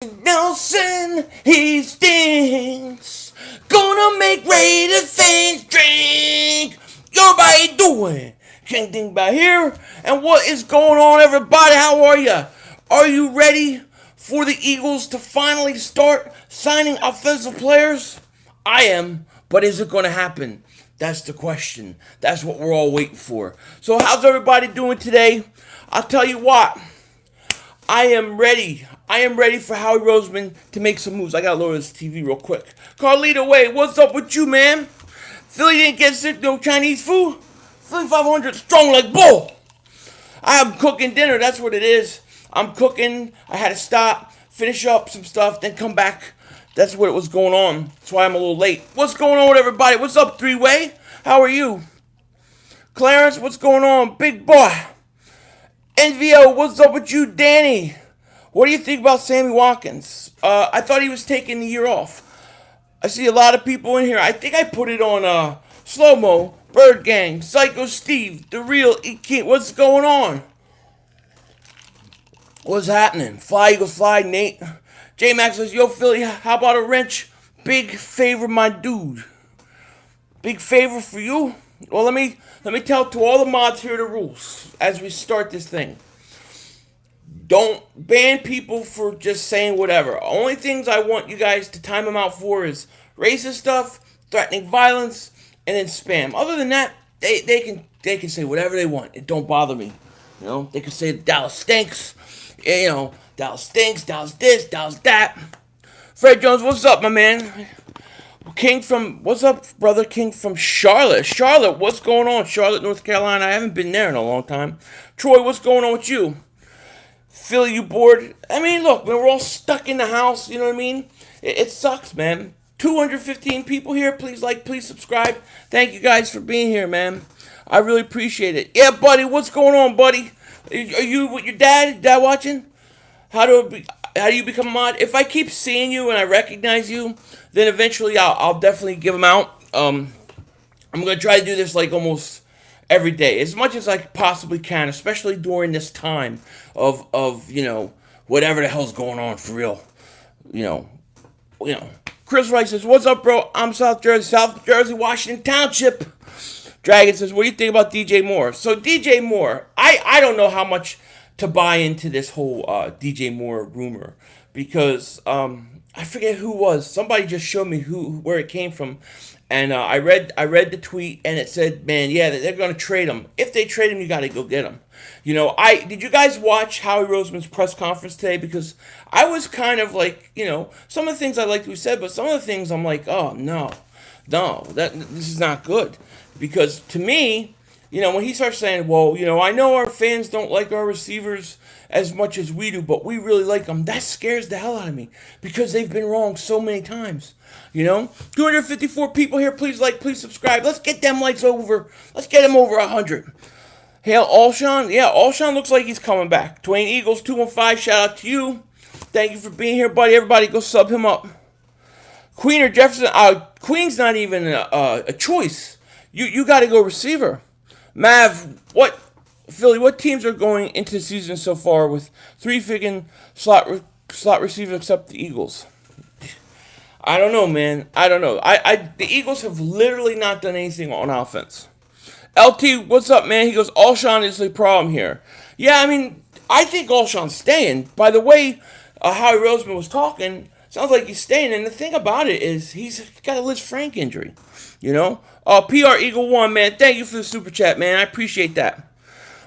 Nelson, he stinks. Gonna make Raiders fans drink. Everybody doing? Can't think about here. And what is going on, everybody? How are you? Are you ready for the Eagles to finally start signing offensive players? I am, but is it going to happen? That's the question. That's what we're all waiting for. So, how's everybody doing today? I'll tell you what. I am ready. I am ready for Howie Roseman to make some moves. I gotta lower this TV real quick. Carlito, wait, what's up with you, man? Philly didn't get sick, no Chinese food? Philly 500 strong like bull. I am cooking dinner, that's what it is. I'm cooking. I had to stop, finish up some stuff, then come back. That's what was going on. That's why I'm a little late. What's going on with everybody? What's up, three-way? How are you? Clarence, what's going on? Big boy. NVO, what's up with you, Danny? What do you think about Sammy Watkins? I thought he was taking the year off. I see a lot of people in here. I think I put it on slow-mo, Bird Gang, Psycho Steve, The Real King. What's going on? What's happening? Fly Eagle Fly, Nate. J-Max says, yo, Philly, how about a wrench? Big favor, my dude. Big favor for you? Well, let me tell to all the mods here the rules as we start this thing. Don't ban people for just saying whatever. Only things I want you guys to time them out for is racist stuff, threatening violence, and then spam. Other than that, they can say whatever they want. It don't bother me. You know, they can say Dallas stinks. You know, Dallas stinks. Dallas this. Dallas that. Fred Jones, what's up, my man? King from, what's up, brother? King from Charlotte. Charlotte, what's going on? Charlotte, North Carolina. I haven't been there in a long time. Troy, what's going on with you? Philly, you bored? I mean, look, man, we're all stuck in the house. You know what I mean? It sucks, man. 215 people here. Please like, please subscribe. Thank you guys for being here, man. I really appreciate it. Yeah, buddy, what's going on, buddy? Are you with your dad? Dad watching? How do you become a mod? If I keep seeing you and I recognize you, then eventually I'll definitely give them out. I'm gonna try to do this like almost every day, as much as I possibly can, especially during this time of you know, whatever the hell's going on for real. You know. Chris Rice says, "What's up, bro? I'm South Jersey, Washington Township." Dragon says, "What do you think about DJ Moore?" So DJ Moore, I don't know how much to buy into this whole DJ Moore rumor, because I forget who was. Somebody just showed me where it came from, and I read the tweet, and it said, "Man, yeah, they're gonna trade him. If they trade him, you got to go get him." You know, did you guys watch Howie Roseman's press conference today? Because I was kind of like, you know, some of the things I liked what he said, but some of the things I'm like, oh no, this is not good, because to me, you know, when he starts saying, well, you know, I know our fans don't like our receivers as much as we do, but we really like them, that scares the hell out of me, because they've been wrong so many times. You know, 254 people here. Please like, please subscribe. Let's get them likes over. Let's get them over 100. Hail Alshon. Yeah, Alshon looks like he's coming back. Twain Eagles 215. Shout out to you. Thank you for being here, buddy. Everybody, go sub him up. Queen or Jefferson? Queen's not even a choice. You got to go receiver. Mav, Philly, what teams are going into the season so far with three friggin' slot receivers except the Eagles? I don't know, man. I don't know. The Eagles have literally not done anything on offense. LT, what's up, man? He goes, Alshon is the problem here. Yeah, I mean, I think Alshon's staying. By the way, Howie Roseman was talking, sounds like he's staying. And the thing about it is he's got a Liz Frank injury, you know? PR Eagle 1, man. Thank you for the super chat, man. I appreciate that.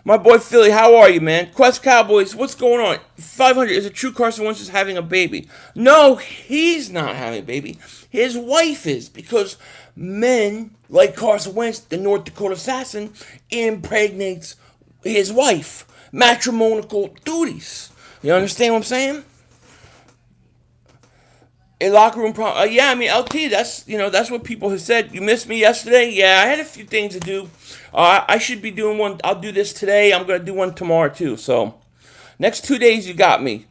My boy Philly, how are you, man? Quest Cowboys, what's going on? 500, is it true Carson Wentz is having a baby? No, he's not having a baby. His wife is, because men like Carson Wentz, the North Dakota assassin, impregnates his wife. Matrimonial duties. You understand what I'm saying? A locker room problem. Yeah, I mean, LT, that's what people have said. You missed me yesterday? Yeah, I had a few things to do. I should be doing one. I'll do this today. I'm going to do one tomorrow, too. So, next 2 days, you got me.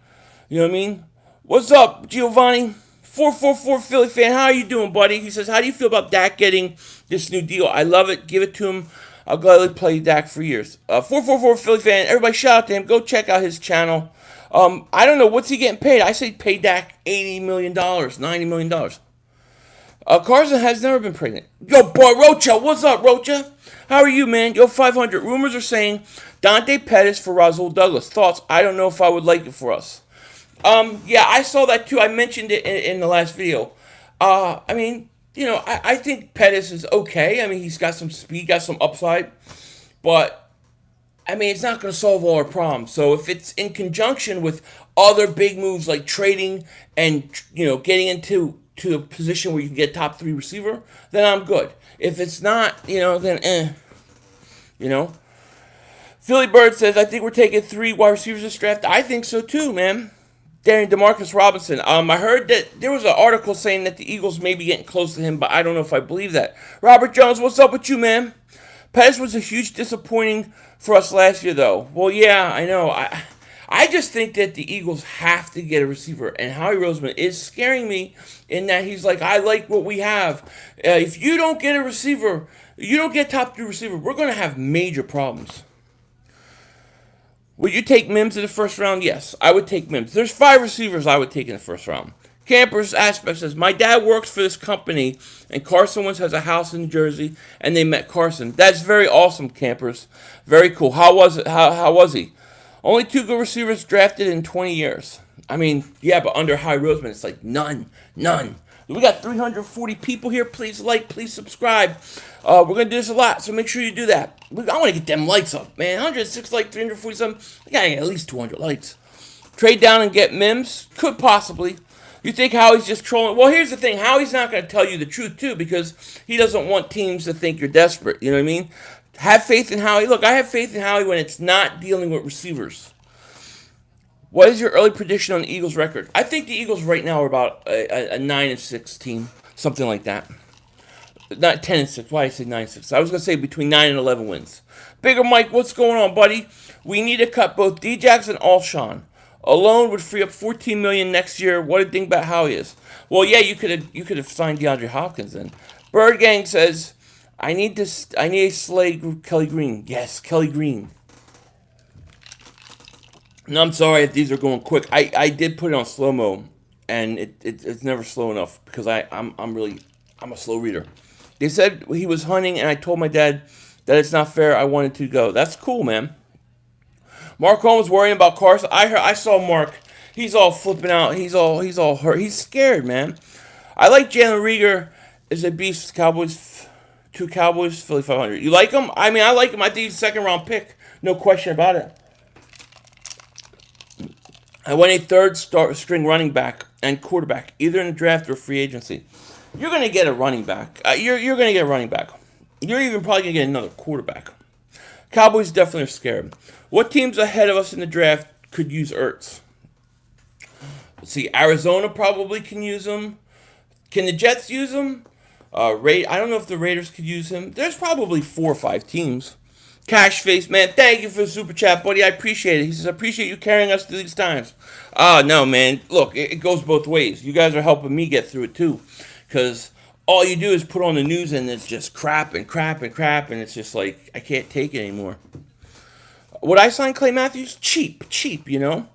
You know what I mean? What's up, Giovanni? 444 Philly fan. How are you doing, buddy? He says, how do you feel about Dak getting this new deal? I love it. Give it to him. I'll gladly play Dak for years. 444 Philly fan. Everybody shout out to him. Go check out his channel. I don't know what's he getting paid. I say pay Dak $80 million, $90 million. Carson has never been pregnant. Yo, boy, Rocha, what's up, Rocha? How are you, man? Yo, 500. Rumors are saying Dante Pettis for Rasul Douglas. Thoughts? I don't know if I would like it for us. Yeah, I saw that too. I mentioned it in the last video. I mean, I think Pettis is okay. I mean, he's got some speed, got some upside, but I mean, it's not going to solve all our problems. So if it's in conjunction with other big moves like trading and getting to a position where you can get top 3 receiver, then I'm good. If it's not, then you know. Philly Bird says, I think we're taking 3 wide receivers this draft. I think so too, man. Darren DeMarcus Robinson. I heard that there was an article saying that the Eagles may be getting close to him, but I don't know if I believe that. Robert Jones, what's up with you, man? Pettis was a huge disappointing for us last year, though. Well, yeah, I know. I just think that the Eagles have to get a receiver, and Howie Roseman is scaring me in that he's like, I like what we have. If you don't get a receiver, you don't get top 3 receiver, we're going to have major problems. Would you take Mims in the first round? Yes, I would take Mims. There's 5 receivers I would take in the first round. Camper's Aspect says, my dad works for this company, and Carson Wentz has a house in New Jersey, and they met Carson. That's very awesome, Campers. Very cool. How was it? How was he? Only 2 good receivers drafted in 20 years. I mean, yeah, but under Howie Roseman, it's like none. We got 340 people here. Please like, please subscribe. We're going to do this a lot, so make sure you do that. I want to get them likes up, man. 106 likes, 347. I got to get at least 200 likes. Trade down and get Mims? Could possibly. You think Howie's just trolling? Well, here's the thing. Howie's not going to tell you the truth, too, because he doesn't want teams to think you're desperate. You know what I mean? Have faith in Howie. Look, I have faith in Howie when it's not dealing with receivers. What is your early prediction on the Eagles' record? I think the Eagles right now are about a 9-6 team, something like that. Not 10-6. Why did I say 9-6? I was going to say between 9 and 11 wins. Bigger Mike, what's going on, buddy? We need to cut both Djax and Alshon. Alone would free up $14 million next year. What a dingbat Howie is. Well, yeah, you could have signed DeAndre Hopkins then. Bird Gang says, I need a slay Kelly Green. Yes, Kelly Green. No, I'm sorry if these are going quick. I did put it on slow-mo, and it's never slow enough because I'm a slow reader. They said he was hunting, and I told my dad that it's not fair. I wanted to go. That's cool, man. Mark Holmes worrying about Carson. I saw Mark. He's all flipping out. He's all hurt. He's scared, man. I like Jalen Reagor as a beast. Cowboys, 2 Cowboys, Philly 500. You like him? I mean, I like him. I think he's a second-round pick. No question about it. I want a third string running back and quarterback, either in the draft or free agency. You're going to get a running back. You're going to get a running back. You're even probably going to get another quarterback. Cowboys definitely are scared. What teams ahead of us in the draft could use Ertz? Let's see. Arizona probably can use him. Can the Jets use him? I don't know if the Raiders could use him. There's probably 4 or 5 teams. Cashface, man, thank you for the super chat, buddy. I appreciate it. He says, I appreciate you carrying us through these times. No, man. Look, it goes both ways. You guys are helping me get through it, too. Because all you do is put on the news, and it's just crap, and it's just like, I can't take it anymore. Would I sign Clay Matthews? Cheap, you know?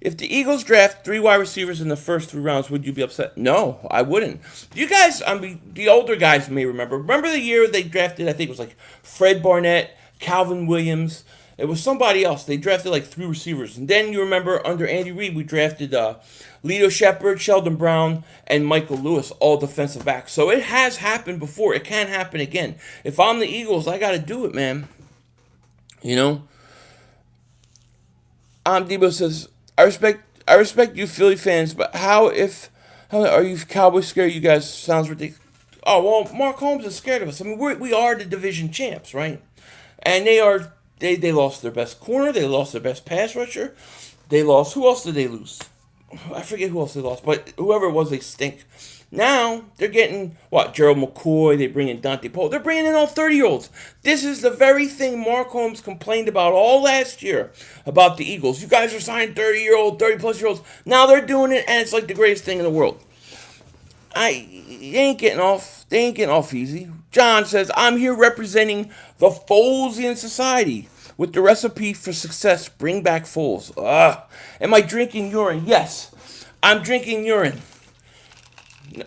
If the Eagles draft 3 wide receivers in the first 3 rounds, would you be upset? No, I wouldn't. You guys, the older guys may remember. Remember the year they drafted, I think it was like Fred Barnett, Calvin Williams. It was somebody else. They drafted like 3 receivers. And then you remember under Andy Reid, we drafted Lito Shepherd, Sheldon Brown, and Michael Lewis, all defensive backs. So it has happened before. It can happen again. If I'm the Eagles, I got to do it, man. You know? Debo says, I respect you Philly fans, but how are you Cowboys scared? You guys sounds ridiculous. Oh, well, Mark Holmes is scared of us. I mean, we are the division champs, right? And they lost their best corner. They lost their best pass rusher. They lost, who else did they lose? I forget who else they lost, but whoever it was, they stink. Now, they're getting, Gerald McCoy, they bring in Dante Poe. They're bringing in all 30-year-olds. This is the very thing Mark Holmes complained about all last year about the Eagles. You guys are signing 30-plus-year-olds. Now they're doing it, and it's like the greatest thing in the world. They ain't getting off easy. John says, I'm here representing the Folesian Society. with the recipe for success. Bring back Foles. Am I drinking urine? Yes, I'm drinking urine.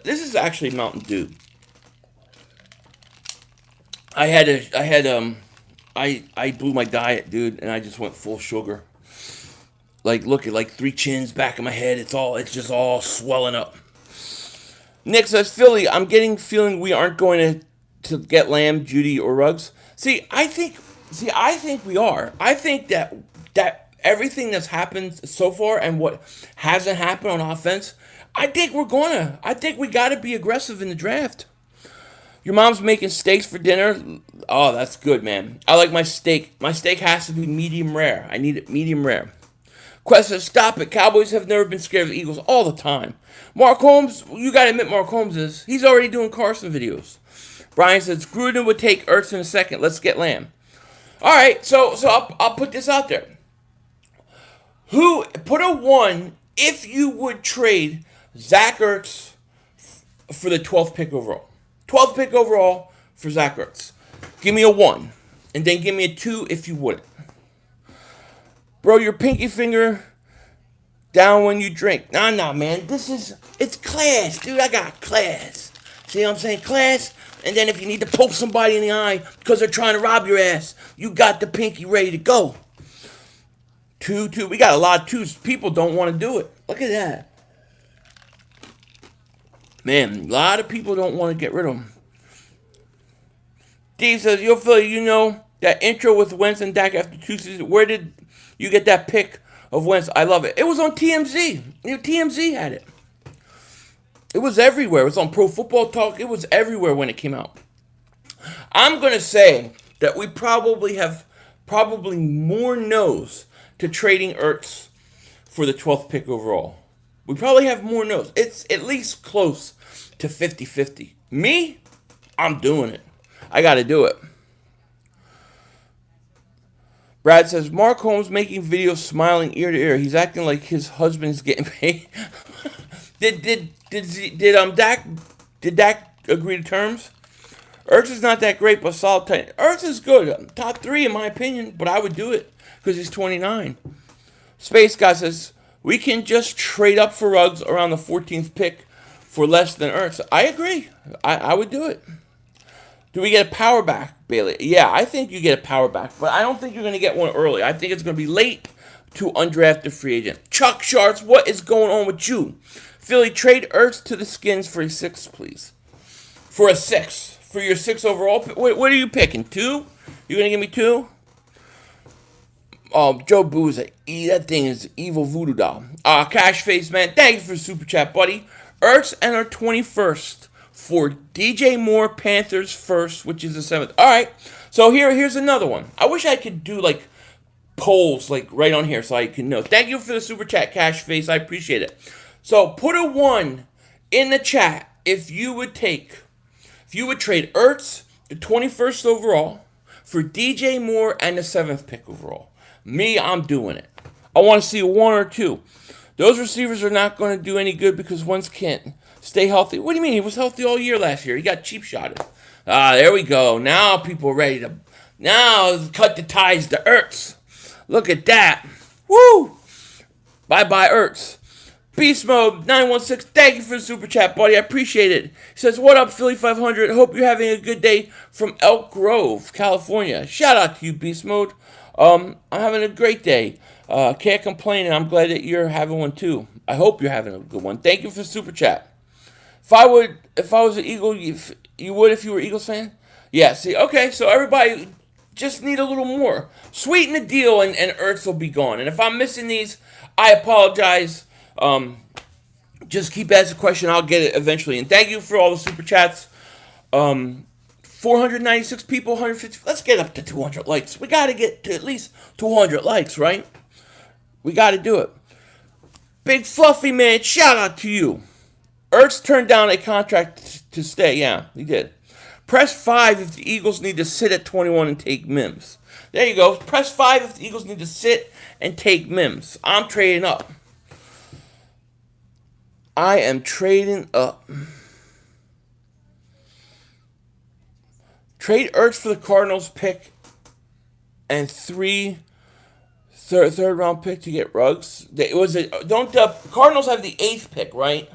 This is actually Mountain Dew. I blew my diet, dude, and I just went full sugar. Like, look at like 3 chins back of my head. It's just all swelling up. Nick says, Philly, I'm getting feeling we aren't going to get Lamb, Judy, or Ruggs. I think we are. I think that everything that's happened so far and what hasn't happened on offense, I think we got to be aggressive in the draft. Your mom's making steaks for dinner. Oh, that's good, man. I like my steak. My steak has to be medium rare. I need it medium rare. Quest says, stop it. Cowboys have never been scared of the Eagles all the time. Mark Holmes, you got to admit Mark Holmes is. He's already doing Carson videos. Brian says, Gruden would take Ertz in a second. Let's get Lamb. All right, so I'll put this out there. Put a 1 if you would trade Zach Ertz for the 12th pick overall. 12th pick overall for Zach Ertz. Give me a 1. And then give me a 2 if you wouldn't. Bro, your pinky finger down when you drink. Nah, man. It's class, dude. I got class. See what I'm saying? Class. And then if you need to poke somebody in the eye because they're trying to rob your ass, you got the pinky ready to go. 2. We got a lot of 2s. People don't want to do it. Look at that. Man, a lot of people don't want to get rid of them. Dave says, yo, Philly, you know that intro with Wentz and Dak after 2 seasons? Where did you get that pic of Wentz? I love it. It was on TMZ. TMZ had it. It was everywhere. It was on Pro Football Talk. It was everywhere when it came out. I'm going to say that we probably have more no's to trading Ertz for the 12th pick overall. We probably have more no's. It's at least close to 50-50. Me, I'm doing it. I got to do it. Brad says, Mark Holmes making videos smiling ear to ear. He's acting like his husband's getting paid. Did Dak agree to terms? Ertz is not that great, but solid tight. Ertz is good. Top 3 in my opinion, but I would do it because he's 29. Space Guy says, we can just trade up for Ruggs around the 14th pick for less than Ertz. I agree. I would do it. Do we get a power back, Bailey? Yeah, I think you get a power back, but I don't think you're going to get one early. I think it's going to be late to undrafted free agent. Chuck Sharps, what is going on with you? Philly, trade Ertz to the Skins for a 6, please. For a 6. For your 6 overall. What are you picking? 2? You going to give me 2? Oh, Joe Booza. That thing is evil voodoo doll. Cash Face, man. Thank you for the super chat, buddy. Ertz and our 21st for DJ Moore, Panthers first, which is the 7th. All right. So here's another one. I wish I could do like polls like right on here so I can know. Thank you for the super chat, Cash Face. I appreciate it. So put a 1 in the chat if you would trade Ertz, the 21st overall, for DJ Moore and the 7th pick overall. Me, I'm doing it. I want to see a 1 or 2. Those receivers are not going to do any good because Wentz can't stay healthy. What do you mean? He was healthy all year last year. He got cheap shotted. There we go. Now people are ready to cut the ties to Ertz. Look at that. Woo! Bye-bye, Ertz. Beast Mode 916, thank you for the super chat, buddy. I appreciate it. He says, what up, Philly 500? Hope you're having a good day from Elk Grove, California. Shout out to you, Beast Mode. I'm having a great day. Can't complain, and I'm glad that you're having one too. I hope you're having a good one. Thank you for the super chat. If I was an Eagle, you would if you were Eagles fan? Yeah, see, okay, so everybody just need a little more. Sweeten the deal, and Ertz will be gone. And if I'm missing these, I apologize. Just keep asking the question. I'll get it eventually. And thank you for all the super chats. 496 people, 150. Let's get up to 200 likes. We got to get to at least 200 likes, right? We got to do it. Big Fluffy Man, shout out to you. Ertz turned down a contract to stay. Yeah, he did. Press 5 if the Eagles need to sit at 21 and take Mims. There you go. Press 5 if the Eagles need to sit and take Mims. I'm trading up. I am trading up. Trade Ertz for the Cardinals pick and third round pick to get Ruggs. Don't the Cardinals have the 8th pick, right?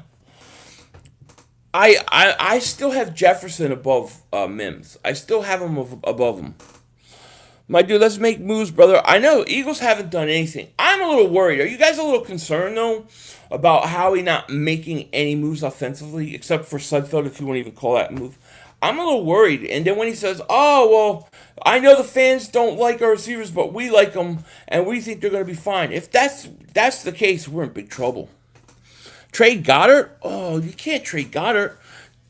I still have Jefferson above Mims. I still have him above him. My dude, let's make moves, brother. I know Eagles haven't done anything. I'm a little worried. Are you guys a little concerned though about Howie not making any moves offensively, except for Sudfeld, if you want to even call that a move? I'm a little worried. And then when he says, "Oh well, I know the fans don't like our receivers, but we like them, and we think they're going to be fine." If that's the case, we're in big trouble. Trade Goddard? Oh, you can't trade Goddard.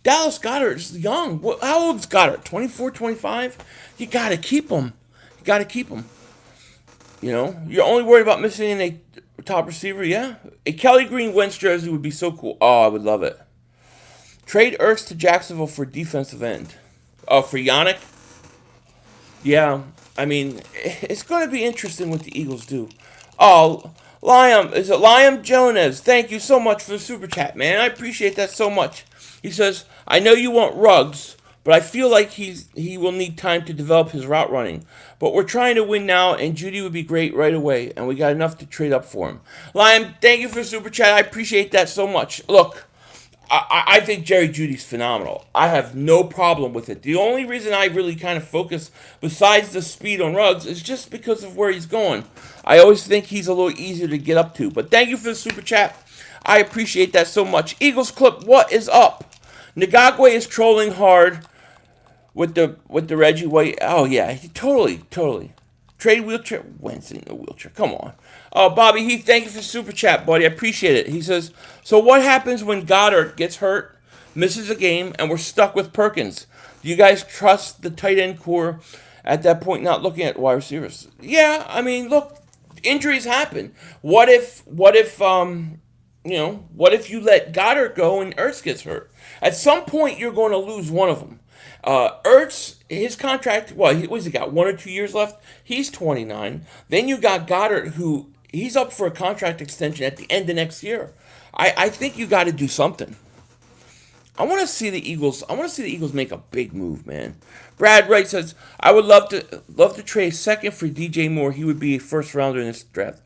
Dallas Goddard is young. How old is Goddard? 24, 25? You got to keep him. You got to keep him. You know, you're only worried about missing a top receiver, yeah? A Kelly Green Wentz jersey would be so cool. Oh, I would love it. Trade Ertz to Jacksonville for defensive end. Oh, for Yannick? Yeah, I mean, it's going to be interesting what the Eagles do. Oh, is it Liam Jones? Thank you so much for the super chat, man. I appreciate that so much. He says, I know you want Ruggs, but I feel like he will need time to develop his route running. But we're trying to win now, and Judy would be great right away, and we got enough to trade up for him. Liam, thank you for the super chat. I appreciate that so much. Look, I think Jerry Judy's phenomenal. I have no problem with it. The only reason I really kind of focus, besides the speed on Ruggs, is just because of where he's going. I always think he's a little easier to get up to. But thank you for the super chat. I appreciate that so much. Eagles Clip, what is up? Ngakwe is trolling hard with the Reggie White. Oh, yeah, totally. Trade wheelchair. Wentz in the wheelchair. Come on. Bobby Heath, thank you for the super chat, buddy. I appreciate it. He says, so what happens when Goddard gets hurt, misses a game, and we're stuck with Perkins? Do you guys trust the tight end core at that point, not looking at wide receivers? Yeah, I mean, look, injuries happen. What if you let Goddard go and Ertz gets hurt? At some point, you're going to lose one of them. Ertz, his contract, what's he got, 1 or 2 years left? He's 29. Then you got Goddard, who he's up for a contract extension at the end of next year. I think you got to do something. I want to see the Eagles make a big move, man. Brad Wright says, I would love to trade a second for DJ Moore. He would be a first rounder in this draft.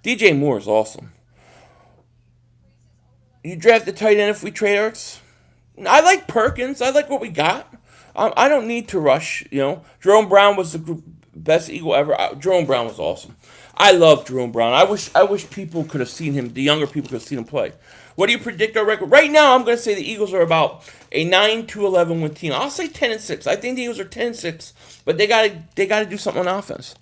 DJ Moore is awesome. You draft the tight end if we trade Ertz? I like Perkins. I like what we got. I don't need to rush, Jerome Brown was the best Eagle ever. Jerome Brown was awesome. I love Jerome Brown. I wish people could have seen him, the younger people could have seen him play. What do you predict our record? Right now, I'm going to say the Eagles are about a 9-11 win team. I'll say 10-6. I think the Eagles are 10-6, but they got to do something on offense.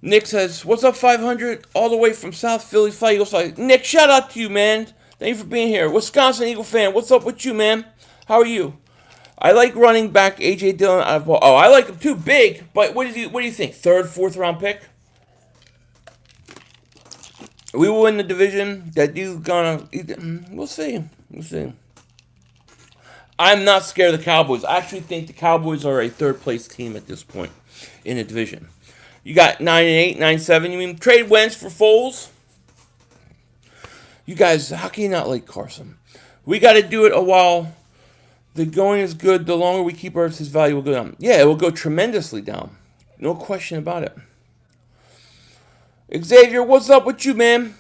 Nick says, what's up, 500? All the way from South Philly, Fly Eagles. Nick, shout out to you, man. Thank you for being here. Wisconsin Eagle fan, what's up with you, man? How are you? I like running back A.J. Dillon out of ball. Oh, I like him too. Big, but what do you think? 3rd, 4th round pick? We will win the division. That dude's gonna. We'll see. I'm not scared of the Cowboys. I actually think the Cowboys are a 3rd place team at this point in the division. You got 9-8, 9-7. You mean trade Wentz for Foles? You guys, how can you not like Carson? We got to do it a while. The going is good. The longer we keep Ertz, his value will go down. Yeah, it will go tremendously down. No question about it. Xavier, what's up with you, man?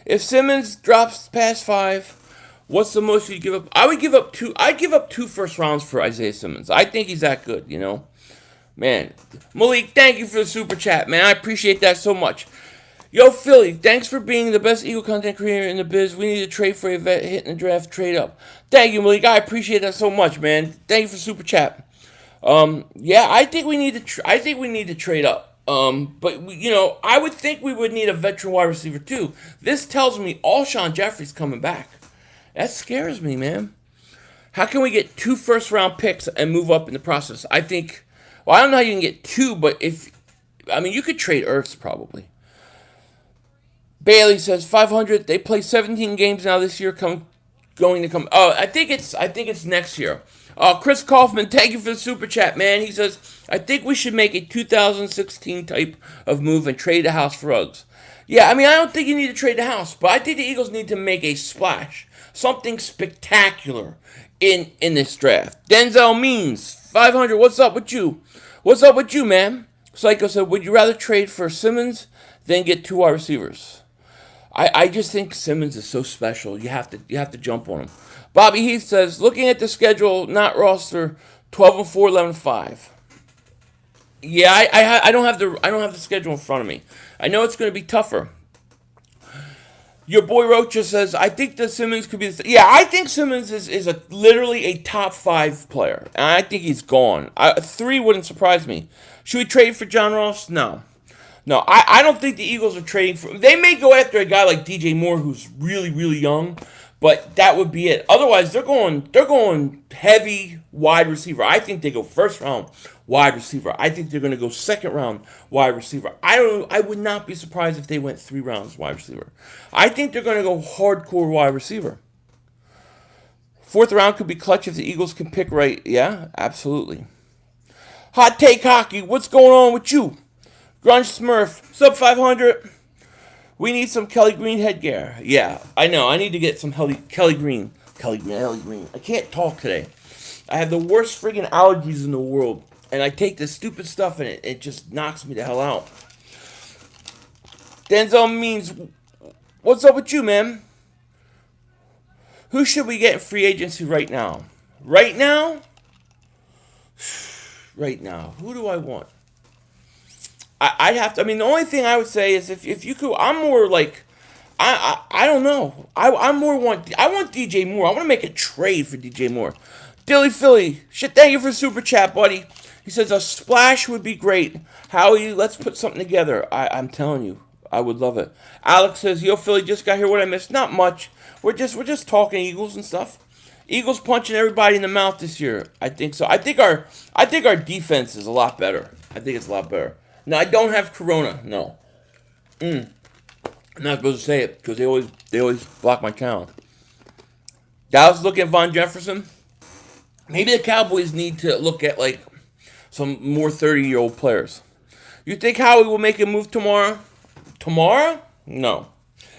If Simmons drops past 5, what's the most you give up? I'd give up 2 first rounds for Isaiah Simmons. I think he's that good, Man. Malik, thank you for the super chat, man. I appreciate that so much. Yo, Philly, thanks for being the best Eagle content creator in the biz. We need to trade for a vet hitting the draft, trade up. Thank you, Malik. I appreciate that so much, man. Thank you for super chat. Yeah, I think we need to trade up. But I would think we would need a veteran wide receiver too. This tells me Alshon Jeffrey's coming back. That scares me, man. How can we get 2 first round picks and move up in the process? I think. Well, I don't know how you can get 2, but you could trade Ertz probably. Bailey says 500. They play 17 games now this year. Oh, I think it's next year. Chris Kaufman, thank you for the super chat, man. He says, I think we should make a 2016 type of move and trade the house for Ruggs. Yeah, I don't think you need to trade the house, but I think the Eagles need to make a splash. Something spectacular in this draft. Denzel Means, 500, what's up with you? What's up with you, man? Psycho said, would you rather trade for Simmons than get 2 wide receivers? I just think Simmons is so special. You have to jump on him. Bobby Heath says, looking at the schedule, not roster, 12-4, 11-5. Yeah, I don't have the schedule in front of me. I know it's going to be tougher. Your boy Rocha says, I think that Simmons could be yeah, I think Simmons is literally a top 5 player. And I think he's gone. 3 wouldn't surprise me. Should we trade for John Ross? No. No, I don't think the Eagles are trading for... They may go after a guy like DJ Moore who's really, really young, but that would be it. Otherwise, they're going heavy wide receiver. I think they go first round wide receiver. I think they're going to go second round wide receiver. I would not be surprised if they went 3 rounds wide receiver. I think they're going to go hardcore wide receiver. 4th round could be clutch if the Eagles can pick right. Yeah, absolutely. Hot Take Hockey, what's going on with you? Grunge Smurf, sub 500. We need some Kelly Green headgear. Yeah, I know. I need to get some Kelly Green. I can't talk today. I have the worst friggin' allergies in the world. And I take this stupid stuff and it just knocks me the hell out. Denzel means, what's up with you, man? Who should we get in free agency right now? Right now? Right now. Who do I want? I'd have to. I mean, the only thing I would say is if you could. I'm more like, I don't know. I want DJ Moore. I want to make a trade for DJ Moore. Dilly Philly, shit. Thank you for super chat, buddy. He says a splash would be great. Howie, let's put something together. I'm telling you, I would love it. Alex says, yo, Philly, just got here. What I missed? Not much. We're just talking Eagles and stuff. Eagles punching everybody in the mouth this year. I think so. I think our defense is a lot better. I think it's a lot better. No, I don't have Corona. No. I'm not supposed to say it because they always block my channel. Dallas looking at Von Jefferson. Maybe the Cowboys need to look at like some more 30-year-old players. You think Howie will make a move tomorrow? Tomorrow? No.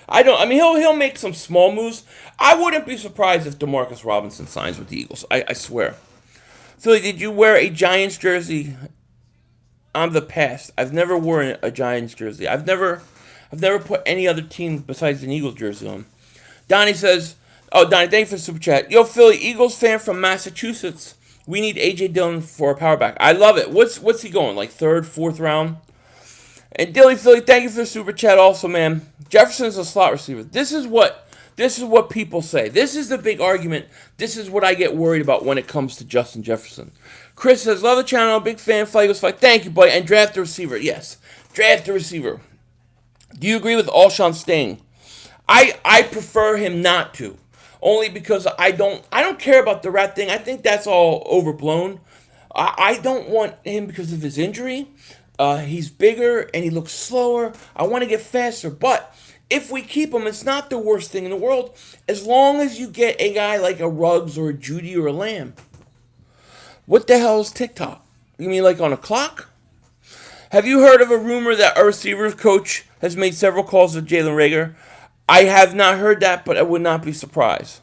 I don't. I mean, he'll make some small moves. I wouldn't be surprised if DeMarcus Robinson signs with the Eagles. I swear. Philly, did you wear a Giants jersey? I'm the past. I've never worn a Giants jersey. I've never put any other team besides an Eagles jersey on. Donnie says, Donnie, thank you for the super chat. Yo, Philly, Eagles fan from Massachusetts. We need A.J. Dillon for a power back. I love it. What's he going, like 3rd, 4th round? And Dilly Philly, thank you for the super chat also, man. Jefferson's a slot receiver. This is what people say. This is the big argument. This is what I get worried about when it comes to Justin Jefferson. Chris says, love the channel, big fan, Flagos fight. Thank you, buddy. And draft the receiver. Yes, draft the receiver. Do you agree with Alshon staying? I prefer him not to. Only because I don't care about the rat thing. I think that's all overblown. I don't want him because of his injury. He's bigger and he looks slower. I want to get faster. But if we keep him, it's not the worst thing in the world. As long as you get a guy like a Ruggs or a Judy or a Lamb. What the hell is TikTok? You mean like on a clock? Have you heard of a rumor that our receivers coach has made several calls with Jalen Reagor? I have not heard that, but I would not be surprised.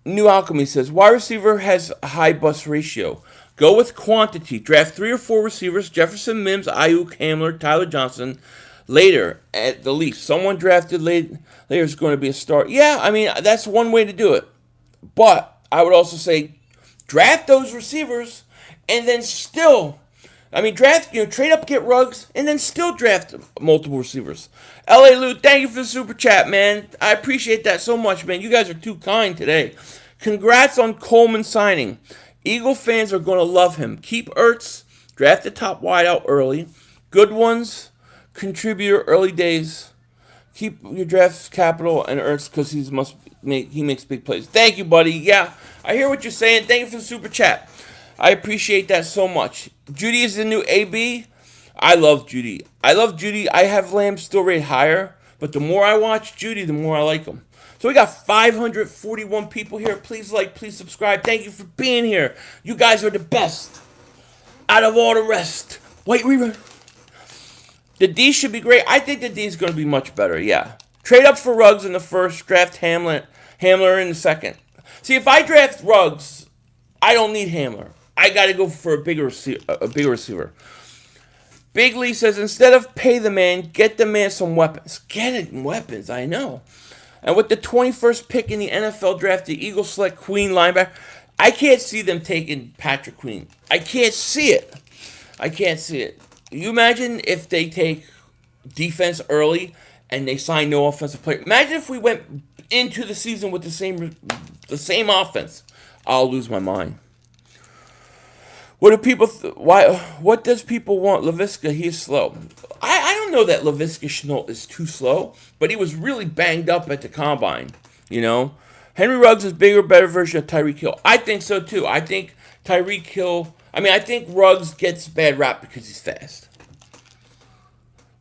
New Alchemy says, wide receiver has a high bust ratio. Go with quantity. Draft 3 or 4 receivers. Jefferson, Mims, Ayuk, Hamler, Tyler Johnson. Later, at the least. Someone drafted later is going to be a start. Yeah, I mean, that's one way to do it. But I would also say, draft those receivers, and then still, trade up, get Ruggs, and then still draft multiple receivers. L.A. Lou, thank you for the super chat, man. I appreciate that so much, man. You guys are too kind today. Congrats on Coleman signing. Eagle fans are going to love him. Keep Ertz, draft the top wideout early. Good ones, contributor early days. Keep your draft capital and Ertz because he makes big plays. Thank you, buddy. Yeah, I hear what you're saying. Thank you for the super chat. I appreciate that so much. Judy is the new AB. I love Judy. I have Lamb still rated higher, but the more I watch Judy, the more I like him. So we got 541 people here. Please like, please subscribe. Thank you for being here. You guys are the best out of all the rest. Wait, the D should be great. I think the D is going to be much better, yeah. Trade up for Ruggs in the first. Draft Hamler in the second. See, if I draft Ruggs, I don't need Hamler. I got to go for a bigger receiver. Big Lee says, instead of pay the man, get the man some weapons. Get him weapons, I know. And with the 21st pick in the NFL draft, the Eagles select Queen linebacker. I can't see them taking Patrick Queen. I can't see it. You imagine if they take defense early and they sign no offensive player. Imagine if we went into the season with the same offense. I'll lose my mind. What do people? What does people want? Laviska, he's slow. I don't know that Laviska Shenault is too slow, but he was really banged up at the combine. Henry Ruggs is bigger, better version of Tyreek Hill. I think so too. I think Tyreek Hill. I think Ruggs gets bad rap because he's fast.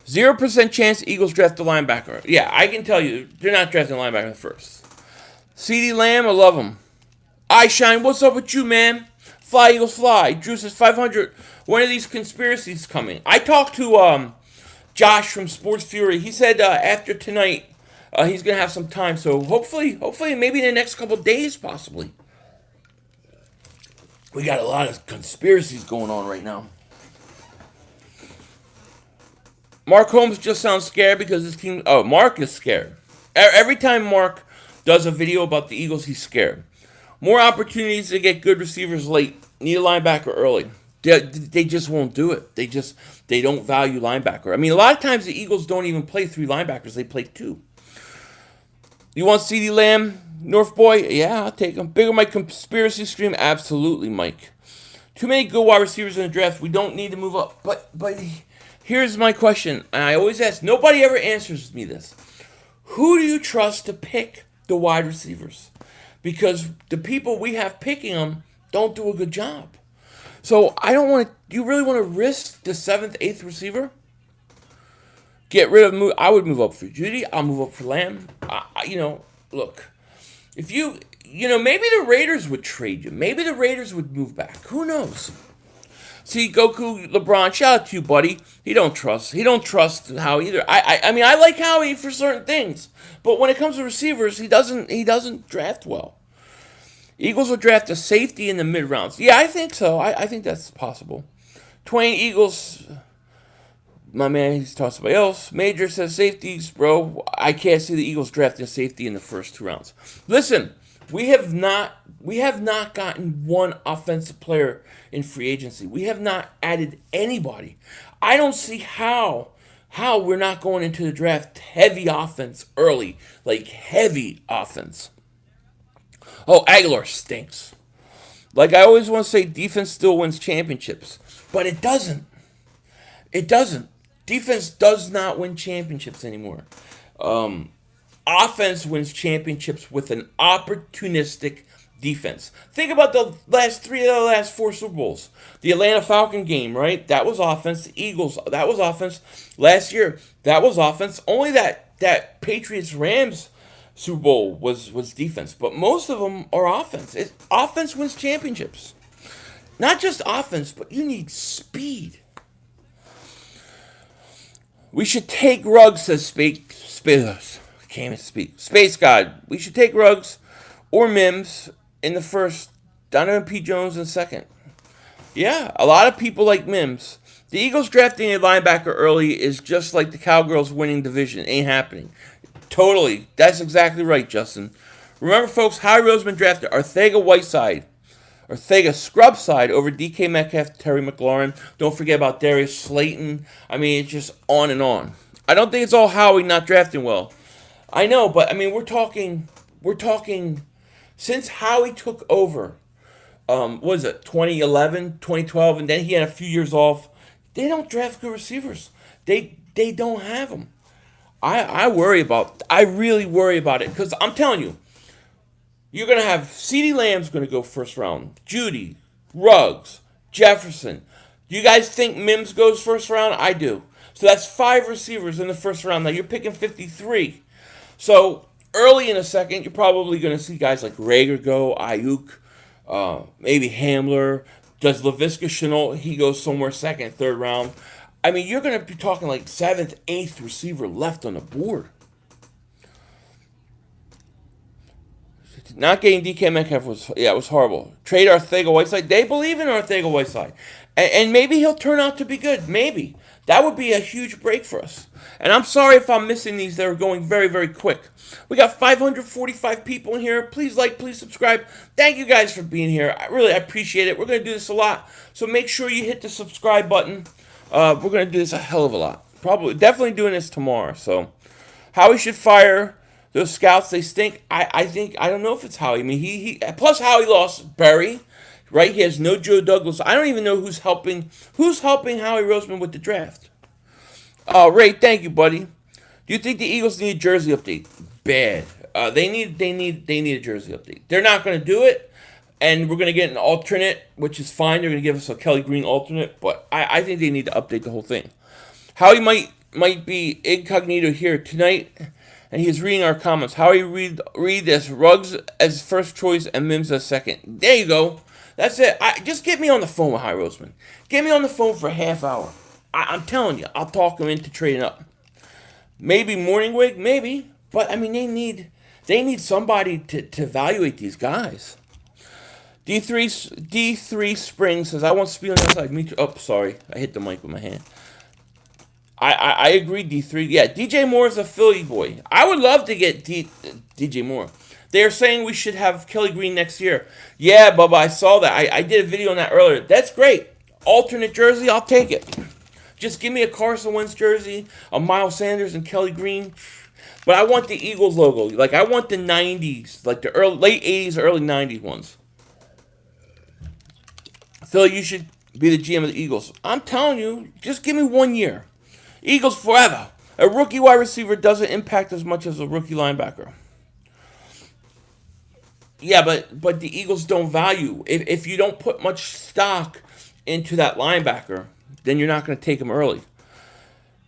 0% chance Eagles draft a linebacker. Yeah, I can tell you, they're not drafting a linebacker first. CeeDee Lamb, I love him. I Shine, what's up with you, man? Fly, Eagles, fly. Drew says 500. When are these conspiracies coming? I talked to Josh from Sports Fury. He said after tonight he's going to have some time. So hopefully, maybe in the next couple days, possibly. We got a lot of conspiracies going on right now. Mark Holmes just sounds scared because his team... Oh, Mark is scared. Every time Mark does a video about the Eagles, he's scared. More opportunities to get good receivers late. Need a linebacker early. They just won't do it. They don't value linebacker. A lot of times the Eagles don't even play 3 linebackers. They play 2. You want CeeDee Lamb, North Boy? Yeah, I'll take him. Bigger Mike conspiracy stream? Absolutely, Mike. Too many good wide receivers in the draft. We don't need to move up. But here's my question. And I always ask. Nobody ever answers me this. Who do you trust to pick the wide receivers? Because the people we have picking them don't do a good job. So I don't want to. Do you really want to risk the 7th, 8th receiver? Get rid of. I would move up for Judy. I'll move up for Lamb. Look. If maybe the Raiders would trade you. Maybe the Raiders would move back. Who knows? See, Goku LeBron, shout out to you, buddy. He don't trust Howie either. I like Howie for certain things, but when it comes to receivers, he doesn't draft well. Eagles will draft a safety in the mid rounds. Yeah, I think so. I think that's possible. Twain Eagles. My man, he's talking somebody else. Major says safeties, bro. I can't see the Eagles drafting a safety in the first 2 rounds. Listen, we have not gotten one offensive player in free agency. We have not added anybody. I don't see how we're not going into the draft heavy offense early, like heavy offense. Oh, Aguilar stinks. Like I always want to say, defense still wins championships, but it doesn't. It doesn't. Defense does not win championships anymore. Offense wins championships with an opportunistic defense. Think about the last 3 of the last 4 Super Bowls. The Atlanta Falcon game, right? That was offense. The Eagles, that was offense. Last year, that was offense. Only that Patriots-Rams Super Bowl was defense. But most of them are offense. Offense wins championships. Not just offense, but you need speed. We should take Ruggs, says Space God. We should take Ruggs or Mims in the first. Donovan P. Jones in the second. Yeah, a lot of people like Mims. The Eagles drafting a linebacker early is just like the Cowgirls winning division. Ain't happening. Totally. That's exactly right, Justin. Remember, folks, Howie Roseman drafted Arthega Scrubside over DK Metcalf, Terry McLaurin. Don't forget about Darius Slayton. It's just on and on. I don't think it's all Howie not drafting well. I know, but we're talking since Howie took over, what was it, 2011, 2012, and then he had a few years off. They don't draft good receivers. They don't have them. I really worry about it because I'm telling you, you're going to have CeeDee Lamb's going to go first round. Judy, Ruggs, Jefferson. Do you guys think Mims goes first round? I do. So that's 5 receivers in the first round. Now you're picking 53. So early in the second, you're probably going to see guys like Rager go, Ayuk, maybe Hamler. Does Laviska Shenault, he goes somewhere second, third round. You're going to be talking like 7th, 8th receiver left on the board. Not getting DK Metcalf was horrible. Trade Arcega-Whiteside. They believe in Arcega-Whiteside. And maybe he'll turn out to be good. Maybe. That would be a huge break for us. And I'm sorry if I'm missing these. They're going very, very quick. We got 545 people in here. Please like, please subscribe. Thank you guys for being here. I really appreciate it. We're going to do this a lot. So make sure you hit the subscribe button. We're going to do this a hell of a lot. Definitely doing this tomorrow. So Howie should fire those scouts. They stink. I don't know if it's Howie. I mean, he plus Howie lost Barry. Right? He has no Joe Douglas. I don't even know who's helping Howie Roseman with the draft. Ray, thank you, buddy. Do you think the Eagles need a jersey update? Bad. They need a jersey update. They're not going to do it, and we're going to get an alternate, which is fine. They're going to give us a Kelly Green alternate, but I think they need to update the whole thing. Howie might be incognito here tonight, and he's reading our comments. Howie, read this. Ruggs as first choice and Mims as second. There you go. That's it. Just get me on the phone with Howie Roseman. Get me on the phone for a half hour. I'm telling you, I'll talk him into trading up. Maybe Morningwig, maybe. But, I mean, they need somebody to evaluate these guys. D3 Spring says, I want speed on the outside. Me too. Oh, sorry. I hit the mic with my hand. I agree, D3. Yeah, DJ Moore is a Philly boy. I would love to get DJ Moore. They are saying we should have Kelly Green next year. Yeah, Bubba, I saw that. I did a video on that earlier. That's great. Alternate jersey, I'll take it. Just give me a Carson Wentz jersey, a Miles Sanders and Kelly Green. But I want the Eagles logo. Like, I want the 90s, like the late 80s, early 90s ones. Phil, you should be the GM of the Eagles. I'm telling you, just give me 1 year. Eagles forever. A rookie wide receiver doesn't impact as much as a rookie linebacker. Yeah, but the Eagles don't value. If you don't put much stock into that linebacker, then you're not going to take him early.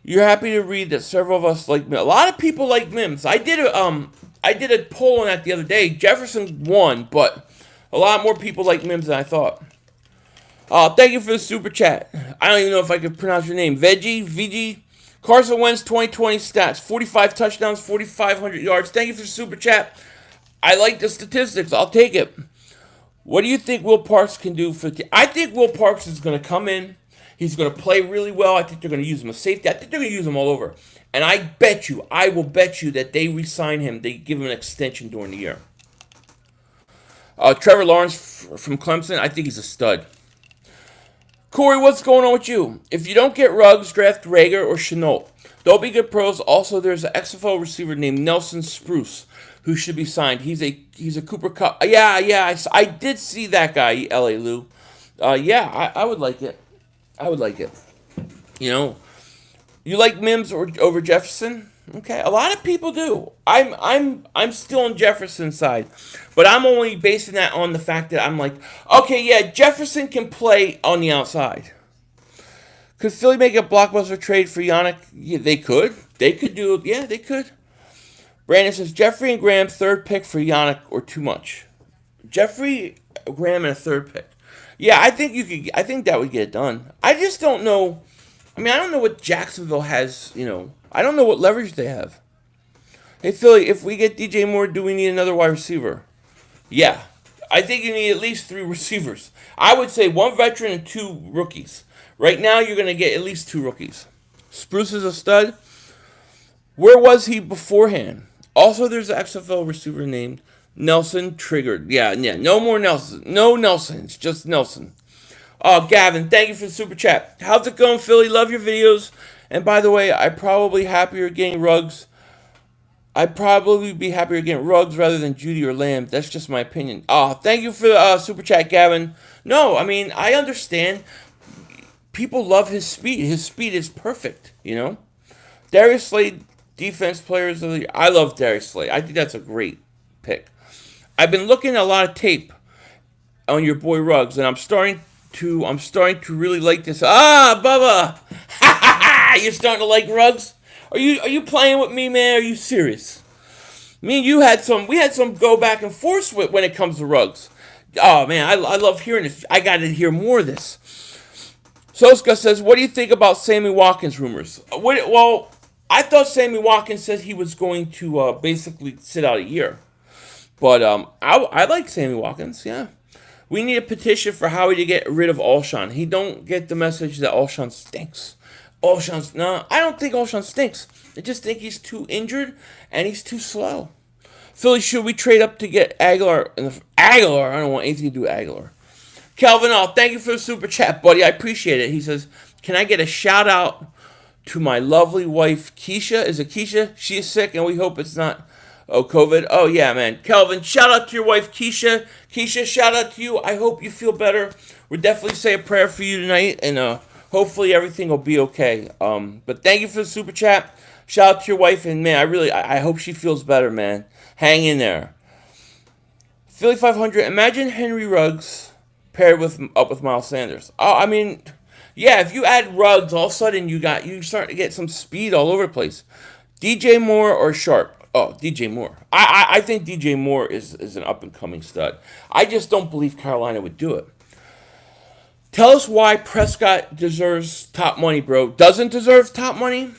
You're happy to read that several of us like Mims. A lot of people like Mims. I did a poll on that the other day. Jefferson won, but a lot more people like Mims than I thought. Thank you for the super chat. I don't even know if I could pronounce your name. VG. Carson Wentz 2020 stats. 45 touchdowns, 4,500 yards. Thank you for the super chat. I like the statistics. I'll take it. What do you think Will Parks can do for the... I think Will Parks is going to come in. He's going to play really well. I think they're going to use him as safety. I think they're going to use him all over. And I will bet you that they re-sign him. They give him an extension during the year. Trevor Lawrence from Clemson, I think he's a stud. Corey, what's going on with you? If you don't get Ruggs, draft Rager or Chenault. They'll be good pros. Also, there's an XFL receiver named Nelson Spruce who should be signed. He's a Cooper Kupp. Yeah, I did see that guy, L.A. Lou. I would like it. I would like it. You know, you like Mims over Jefferson? Okay, a lot of people do. I'm still on Jefferson's side, but I'm only basing that on the fact that I'm like, okay, yeah, Jefferson can play on the outside. Could Philly make a blockbuster trade for Yannick? Yeah, they could. They could do it. Yeah, they could. Brandon says, Jeffrey and Graham, third pick for Yannick or too much? Jeffrey, Graham, and a third pick. Yeah, I think that would get it done. I just don't know. I mean, I don't know what Jacksonville has, I don't know what leverage they have. Hey, Philly, if we get DJ Moore, do we need another wide receiver? Yeah. I think you need at least 3 receivers. I would say 1 veteran and 2 rookies. Right now, you're going to get at least 2 rookies. Spruce is a stud. Where was he beforehand? Also, there's an XFL receiver named Nelson Triggered. Yeah, no more Nelson. No Nelsons, just Nelson. Gavin, thank you for the super chat. How's it going, Philly? Love your videos. And by the way, I'd probably be happier getting Ruggs rather than Judy or Lamb. That's just my opinion. Thank you for the super chat, Gavin. No, I mean, I understand. People love his speed. His speed is perfect, Darius Slade, defense players of the year. I love Darius Slade. I think that's a great pick. I've been looking at a lot of tape on your boy Ruggs, and I'm starting to really like this. Bubba! You're starting to like Ruggs? Are you playing with me, man? Are you serious? Me and you we had some go back and forth when it comes to Ruggs. Oh man, I love hearing this. I got to hear more of this. Soska says, what do you think about Sammy Watkins rumors? Well, I thought Sammy Watkins said he was going to basically sit out a year. But I like Sammy Watkins. Yeah, we need a petition for Howie to get rid of Alshon. He don't get the message that Alshon stinks. Alshon's no, I don't think Alshon stinks. I just think he's too injured and he's too slow. Philly, should we trade up to get Aguilar? Aguilar, I don't want anything to do with Aguilar. Calvin, thank you for the super chat, buddy. I appreciate it. He says, "Can I get a shout out to my lovely wife, Keisha?" Is it Keisha? She is sick, and we hope it's not COVID. Oh, yeah, man. Kelvin, shout out to your wife, Keisha. Keisha, shout out to you. I hope you feel better. We'll definitely say a prayer for you tonight, and hopefully everything will be okay. But thank you for the super chat. Shout out to your wife, and, man, I hope she feels better, man. Hang in there. Philly 500, imagine Henry Ruggs paired up with Miles Sanders. I mean, yeah, if you add Ruggs, all of a sudden you start to get some speed all over the place. DJ Moore or Sharp? Oh, DJ Moore. I think DJ Moore is an up-and-coming stud. I just don't believe Carolina would do it. Tell us why Prescott deserves top money, bro. Doesn't deserve top money?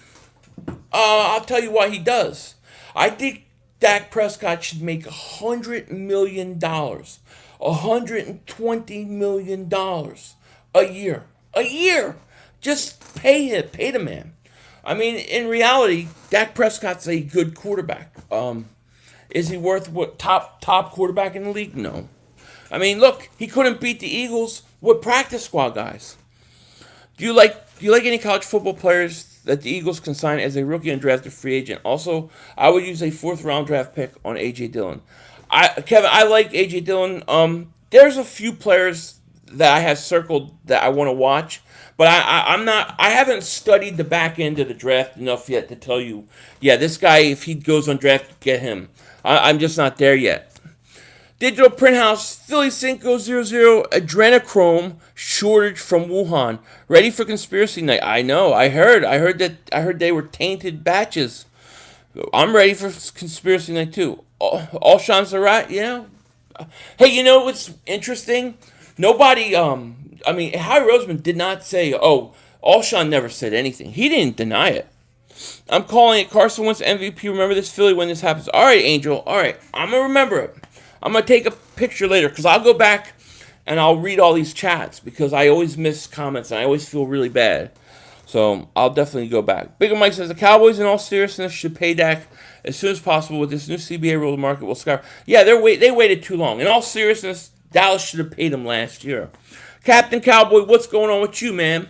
I'll tell you why he does. I think Dak Prescott should make $100 million. $120 million a year. A year! Just pay the man. I mean, in reality, Dak Prescott's a good quarterback. Is he worth top quarterback in the league? No. I mean, look, he couldn't beat the Eagles with practice squad guys. Do you like any college football players that the Eagles can sign as a rookie and drafted free agent? Also, I would use a 4th round draft pick on A.J. Dillon. Kevin, I like A.J. Dillon. There's a few players that I have circled that I want to watch, but I haven't studied the back end of the draft enough yet to tell you, yeah, this guy, if he goes undrafted, get him. I'm just not there yet. Digital Print House, Philly 500, adrenochrome shortage from Wuhan. Ready for conspiracy night. I know. I heard they were tainted batches. I'm ready for conspiracy night too. Alshon's a rat, yeah. Hey, you know what's interesting? Nobody, Howie Roseman did not say, Alshon never said anything. He didn't deny it. I'm calling it Carson Wentz MVP. Remember this, Philly, when this happens. All right, Angel. All right. I'm going to remember it. I'm going to take a picture later because I'll go back and I'll read all these chats because I always miss comments and I always feel really bad. So I'll definitely go back. Bigger Mike says, the Cowboys, in all seriousness, should pay Dak as soon as possible with this new CBA rule. The market will skyrocket. Yeah, they waited too long. In all seriousness, Dallas should have paid him last year. Captain Cowboy, what's going on with you, man?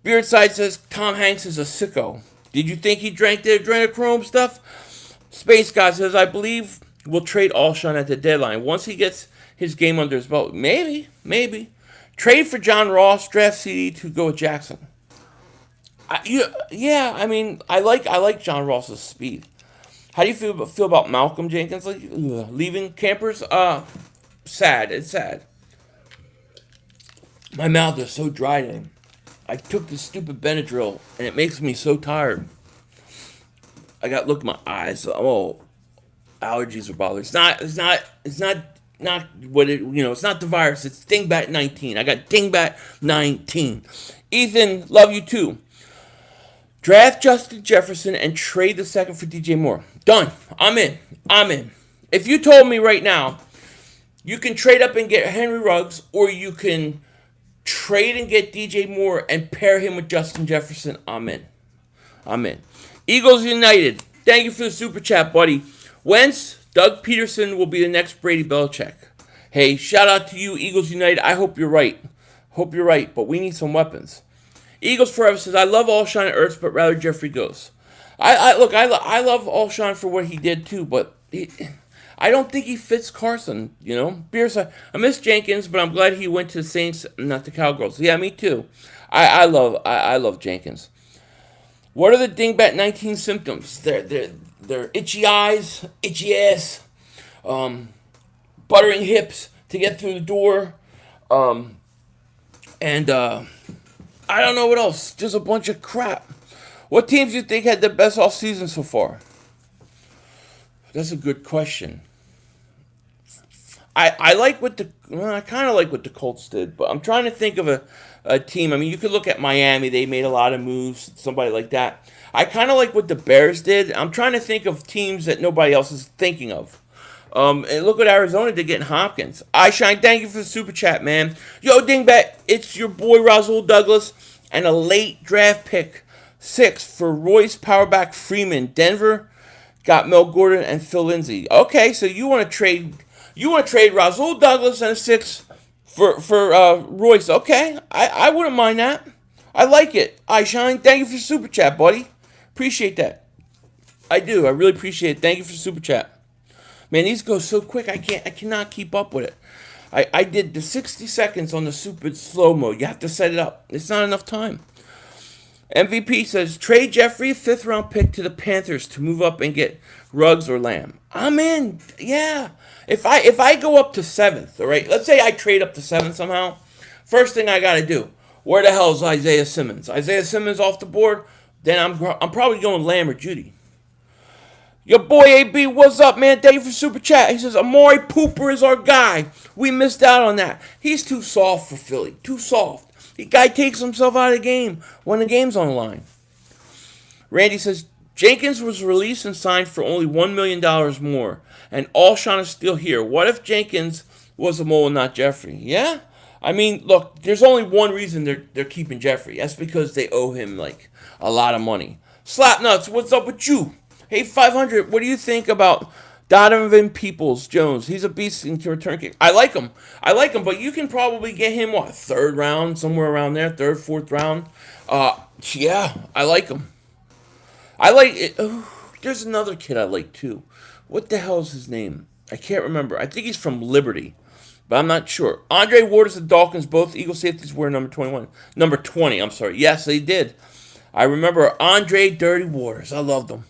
Beardside says, Tom Hanks is a sicko. Did you think he drank the adrenochrome stuff? Space God says, I believe we'll trade Alshon at the deadline. Once he gets his game under his belt. Maybe. Trade for John Ross, draft CD to go with Jackson. I like John Ross's speed. How do you feel about Malcolm Jenkins leaving Campers? Sad. It's sad. My mouth is so dry today. I took this stupid Benadryl and it makes me so tired. I got look at my eyes. Oh, allergies are bothering. It's not what it, it's not the virus. It's Dingbat 19. I got Dingbat 19. Ethan, love you too. Draft Justin Jefferson and trade the second for DJ Moore. Done. I'm in. If you told me right now, you can trade up and get Henry Ruggs, or you can trade and get DJ Moore and pair him with Justin Jefferson, I'm in. Eagles United. Thank you for the super chat, buddy. Wentz, Doug Peterson will be the next Brady Belichick. Hey, shout out to you, Eagles United. I hope you're right. But we need some weapons. Eagles Forever says, I love Alshon and Ertz, but rather Jeffrey goes. I love Alshon for what he did too, but I don't think he fits Carson, Beers, I miss Jenkins, but I'm glad he went to the Saints, not the Cowgirls. Yeah, me too. I love Jenkins. What are the Dingbat 19 symptoms? They're itchy eyes, itchy ass, buttering hips to get through the door, and I don't know what else. Just a bunch of crap. What teams do you think had the best offseason so far? That's a good question. I kind of like what the Colts did, but I'm trying to think of a team. I mean, you could look at Miami. They made a lot of moves, somebody like that. I kind of like what the Bears did. I'm trying to think of teams that nobody else is thinking of. And look what Arizona did getting Hopkins. I Shine, thank you for the super chat, man. Yo, Dingbat, it's your boy Rasul Douglas and a late draft pick 6 for Royce Powerback Freeman. Denver got Mel Gordon and Phil Lindsay. Okay, so you want to trade Rasul Douglas and a 6 for Royce. Okay, I wouldn't mind that. I like it. I Shine, thank you for the super chat, buddy. Appreciate that. I do. I really appreciate it. Thank you for the super chat. Man, these go so quick. I cannot keep up with it. I did the 60 seconds on the super slow mode. You have to set it up. It's not enough time. MVP says trade Jeffrey 5th round pick to the Panthers to move up and get Ruggs or Lamb. I'm in. Yeah. If I go up to 7th, all right. Let's say I trade up to 7th somehow. First thing I got to do. Where the hell is Isaiah Simmons? Isaiah Simmons off the board. Then I'm probably going Lamb or Judy. Your boy AB, what's up, man? Thank you for super chat. He says, Amari Pooper is our guy. We missed out on that. He's too soft for Philly. Too soft. The guy takes himself out of the game when the game's on the line. Randy says, Jenkins was released and signed for only $1 million more. And Alshon is still here. What if Jenkins was a mole and not Jeffrey? Yeah? I mean, look, there's only one reason they're keeping Jeffrey. That's because they owe him, like, a lot of money. Slapnuts, what's up with you? Hey, 500, what do you think about Donovan Peoples-Jones? He's a beast in return kick. I like him, but you can probably get him, 3rd round, somewhere around there, 3rd, 4th round. Yeah, I like him. I like it. Oh, there's another kid I like, too. What the hell is his name? I can't remember. I think he's from Liberty, but I'm not sure. Andre Waters and Dawkins, both Eagle safeties, were number 20, I'm sorry. Yes, they did. I remember Andre Dirty Waters. I loved him.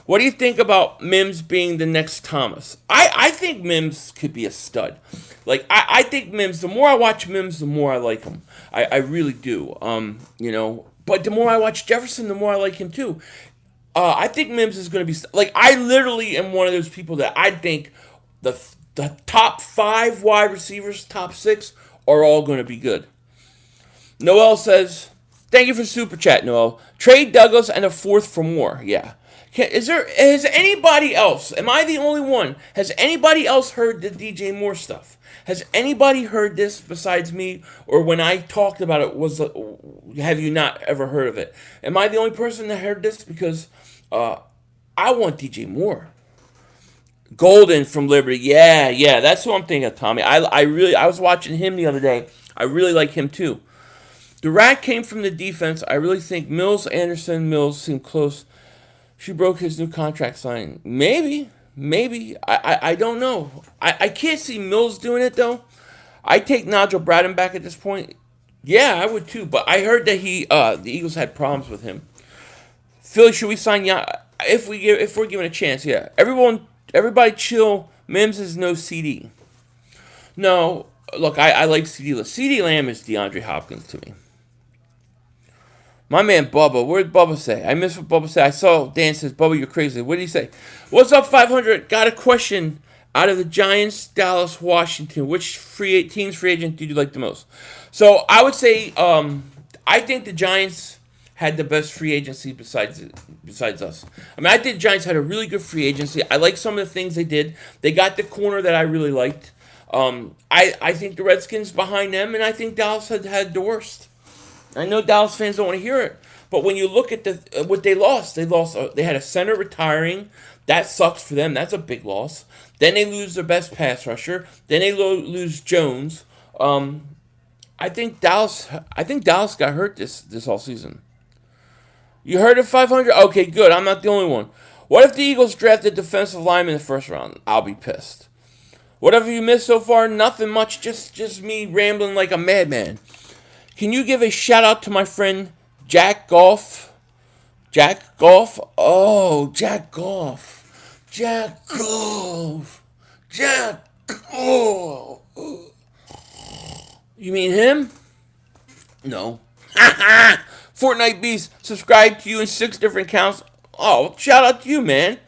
What do you think about Mims being the next Thomas? I think Mims could be a stud. Like, I think Mims, the more I watch Mims, the more I like him. I really do. But the more I watch Jefferson, the more I like him too. I think Mims is going to be, like, I literally am one of those people that I think the top 5 wide receivers, top 6, are all going to be good. Noel says, thank you for super chat, Noel. Trade Douglas and a 4th for more. Yeah. Has anybody else, am I the only one, has anybody else heard the DJ Moore stuff? Has anybody heard this besides me? Or when I talked about it, have you not ever heard of it? Am I the only person that heard this? Because I want DJ Moore. Golden from Liberty. Yeah, that's who I'm thinking of, Tommy. I was watching him the other day. I really like him too. The rat came from the defense. I really think Mills seem close. She broke his new contract signing. Maybe. I don't know. I can't see Mills doing it, though. I take Nigel Bradham back at this point. Yeah, I would, too. But I heard that the Eagles had problems with him. Philly, should we sign if we're given a chance, yeah. Everybody chill. Mims is no CD. No, look, I like CD. CD Lamb is DeAndre Hopkins to me. My man Bubba, what did Bubba say? I missed what Bubba said. I saw Dan says, Bubba, you're crazy. What did he say? What's up, 500? Got a question out of the Giants, Dallas, Washington. Which team's free agent did you like the most? So I would say I think the Giants had the best free agency besides us. I mean, I think the Giants had a really good free agency. I like some of the things they did. They got the corner that I really liked. I think the Redskins behind them, and I think Dallas had the worst. I know Dallas fans don't want to hear it, but when you look at what they lost, they had a center retiring. That sucks for them. That's a big loss. Then they lose their best pass rusher. Then they lose Jones. I think Dallas got hurt this all season. You heard of 500? Okay, good. I'm not the only one. What if the Eagles drafted defensive lineman in the first round? I'll be pissed. Whatever you missed so far, nothing much. Just me rambling like a madman. Can you give a shout out to my friend Jack Goff? Jack Goff? Oh, Jack Goff. Jack Goff. Jack Goff. You mean him? No. Fortnite Beast, subscribe to you in 6 different accounts. Oh, shout out to you, man.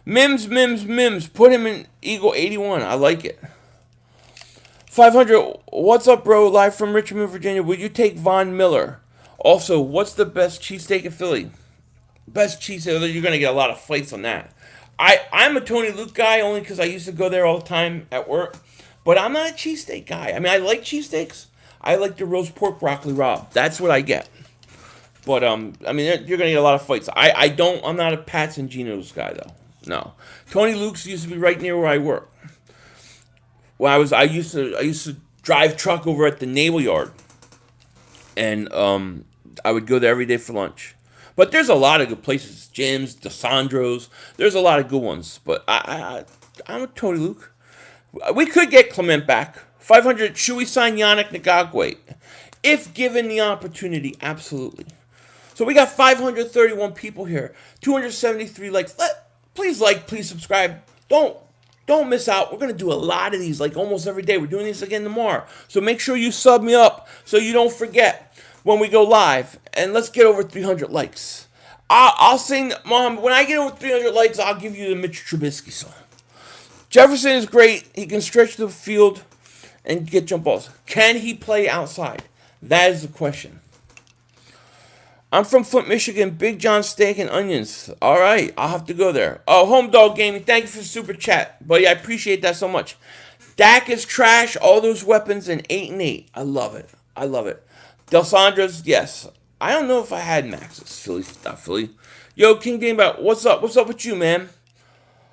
Mims. Put him in Eagle 81. I like it. 500, what's up, bro? Live from Richmond, Virginia. Would you take Von Miller? Also, what's the best cheesesteak in Philly? Best cheesesteak, you're going to get a lot of fights on that. I'm a Tony Luke guy only because I used to go there all the time at work. But I'm not a cheesesteak guy. I mean, I like cheesesteaks. I like the roast pork broccoli raw. That's what I get. But I mean, you're gonna get a lot of fights. I don't. I'm not a Pats and Geno's guy though. No. Tony Luke's used to be right near where I work. When I used to drive truck over at the Naval Yard, and I would go there every day for lunch. But there's a lot of good places, Jim's, DeSandro's. There's a lot of good ones. But I'm a Tony Luke. We could get Clement back. 500. Should we sign Yannick Ngakwe? If given the opportunity, absolutely. So we got 531 people here, 273 likes. Please like, please subscribe. Don't miss out. We're going to do a lot of these, like almost every day. We're doing these again tomorrow. So make sure you sub me up so you don't forget when we go live. And let's get over 300 likes. I'll sing, Mom, when I get over 300 likes, I'll give you the Mitch Trubisky song. Jefferson is great. He can stretch the field and get jump balls. Can he play outside? That is the question. I'm from Flint, Michigan. Big John steak and onions. All right, I'll have to go there. Oh, Home Dog Gaming, thank you for the super chat, buddy. I appreciate that so much. Dak is trash. All those weapons and 8-8. I love it. I love it. Delsandra's, yes. I don't know if I had Max's. Philly, not Philly. Yo, King Gamebot, what's up? What's up with you, man?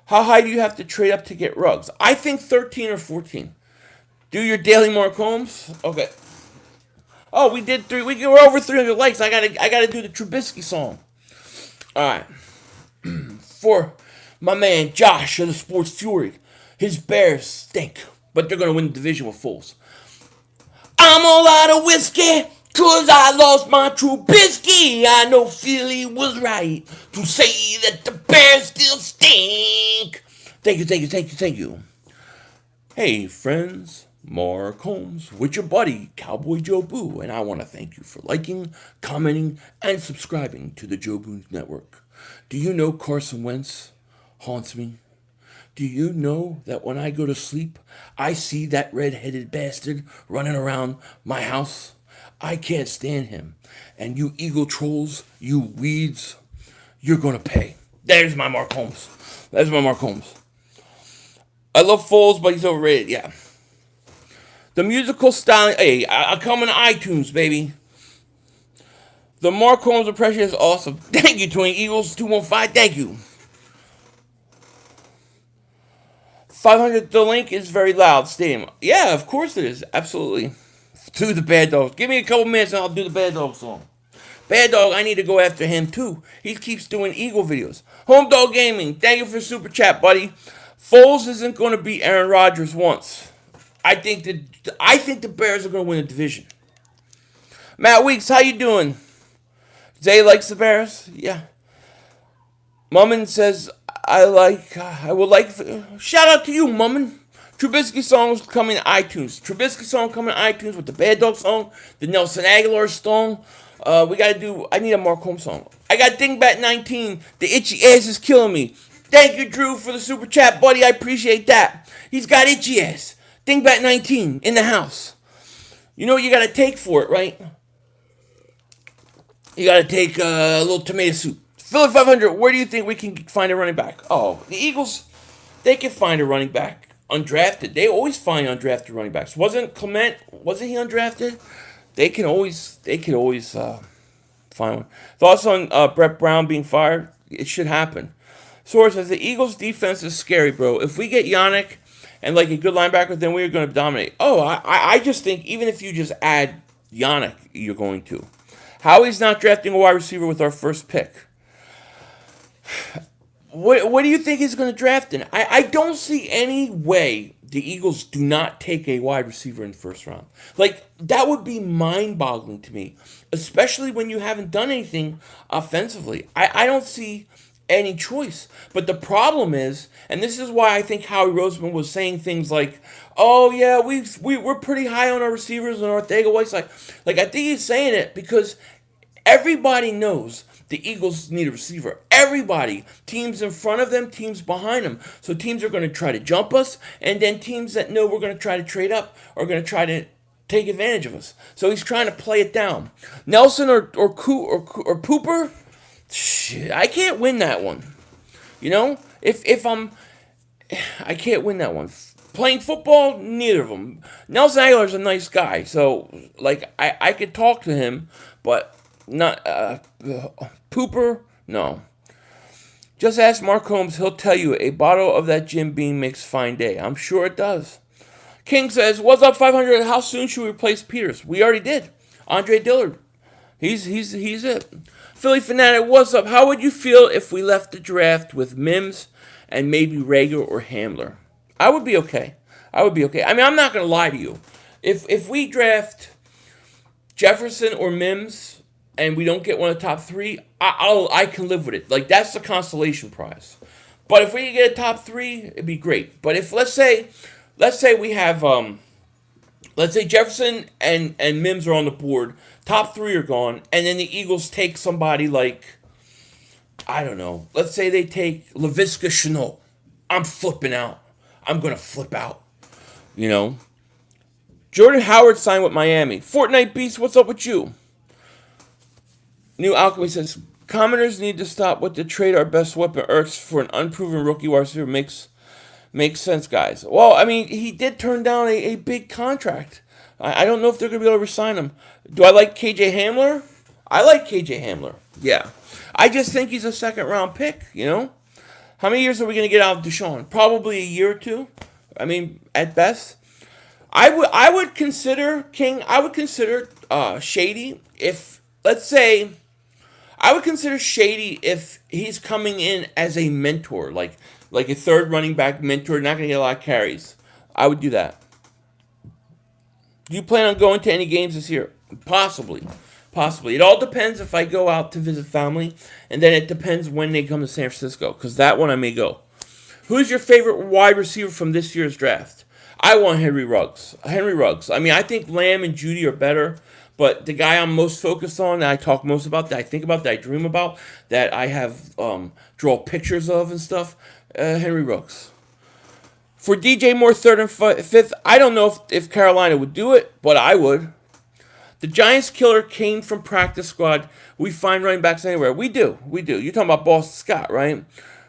How high do you have to trade up to get rugs? I think 13 or 14. Do your daily Mark Holmes. Okay. Oh, we did 3. We're over 300 likes. I gotta do the Trubisky song. All right. For my man Josh of the Sports Fury, his Bears stink, but they're gonna win the division with Foles. I'm all out of whiskey, 'cause I lost my Trubisky. I know Philly was right to say that the Bears still stink. Thank you. Hey, friends. Mark Holmes with your buddy, Cowboy Joe Boo, and I want to thank you for liking, commenting, and subscribing to the Joe Boo Network. Do you know Carson Wentz haunts me? Do you know that when I go to sleep, I see that red-headed bastard running around my house? I can't stand him. And you Eagle trolls, you weeds, you're going to pay. There's my Mark Holmes. That's my Mark Holmes. I love Foles, but he's overrated, yeah. The musical style, hey, I come in iTunes, baby. The Mark Holmes impression is awesome. Thank you, Twin Eagles 215. Thank you. 500. The link is very loud. Stadium. Yeah, of course it is. Absolutely. Do the Bad Dogs. Give me a couple minutes and I'll do the Bad Dog song. Bad Dog, I need to go after him too. He keeps doing Eagle videos. Home Dog Gaming. Thank you for super chat, buddy. Foles isn't going to beat Aaron Rodgers once. I think the Bears are going to win the division. Matt Weeks, how you doing? Zay likes the Bears? Yeah. Mummin says, I would like, shout out to you, Mummin. Trubisky song's coming to iTunes. Trubisky song coming to iTunes with the Bad Dog song, the Nelson Aguilar song. I need a Mark Holmes song. I got Dingbat 19. The itchy ass is killing me. Thank you, Drew, for the super chat, buddy. I appreciate that. He's got itchy ass. Dingbat 19 in the house. You know what you got to take for it, right? You got to take a little tomato soup. Philly 500, where do you think we can find a running back? Oh, the Eagles, they can find a running back. Undrafted. They always find undrafted running backs. Wasn't he undrafted? They could always find one. Thoughts on Brett Brown being fired? It should happen. Source says the Eagles' defense is scary, bro. If we get Yannick and like a good linebacker, then we're going to dominate. Oh, I just think even if you just add Yannick, you're going to. Howie's not drafting a wide receiver with our first pick. What do you think he's going to draft in? I don't see any way the Eagles do not take a wide receiver in the first round. Like, that would be mind-boggling to me, especially when you haven't done anything offensively. I don't see any choice. But the problem is, and this is why I think Howie Roseman was saying things like, oh, yeah, we're pretty high on our receivers and Ortega Whiteside. Like, I think he's saying it because everybody knows the Eagles need a receiver. Everybody. Teams in front of them, teams behind them. So teams are going to try to jump us, and then teams that know we're going to try to trade up are going to try to take advantage of us. So he's trying to play it down. Nelson or Pooper? Shit, I can't win that one. You know? If I can't win that one. Playing football, neither of them. Nelson Aguilar's a nice guy, so like I could talk to him, but not Pooper. No. Just ask Mark Holmes. He'll tell you a bottle of that Jim Beam makes fine day. I'm sure it does. King says, "What's up, 500? How soon should we replace Peters? We already did. Andre Dillard. He's it. Philly Fanatic, what's up? How would you feel if we left the draft with Mims and maybe Rager or Hamler?" I would be okay. I mean, I'm not going to lie to you. If we draft Jefferson or Mims and we don't get one of the top three, I can live with it. Like, that's the consolation prize. But if we can get a top three, it'd be great. But if let's say we have let's say Jefferson and Mims are on the board, top three are gone, and then the Eagles take somebody like, I don't know, let's say they take Laviska Shenault. I'm flipping out. I'm going to flip out. You know? Jordan Howard signed with Miami. Fortnite Beast, what's up with you? New Alchemy says, Commoners need to stop with the trade our best weapon Ertz for an unproven rookie wide receiver. Makes sense, guys. Well, I mean, he did turn down a big contract. I don't know if they're going to be able to resign him. Do I like KJ Hamler? I like KJ Hamler. Yeah. I just think he's a second-round pick, you know? How many years are we going to get out of Deshaun? Probably a year or two. I mean, at best. I would consider, King, Shady if, let's say, I would consider Shady if he's coming in as a mentor, like a third running back mentor, not going to get a lot of carries. I would do that. Do you plan on going to any games this year? Possibly. It all depends if I go out to visit family, and then it depends when they come to San Francisco, because that one I may go. Who's your favorite wide receiver from this year's draft? I want Henry Ruggs. I mean, I think Lamb and Judy are better, but the guy I'm most focused on, that I talk most about, that I think about, that I dream about, that I have draw pictures of and stuff, Henry Ruggs. For DJ Moore, third and fifth, I don't know if Carolina would do it, but I would. The Giants killer came from practice squad. We find running backs anywhere. We do. You're talking about Boston Scott, right?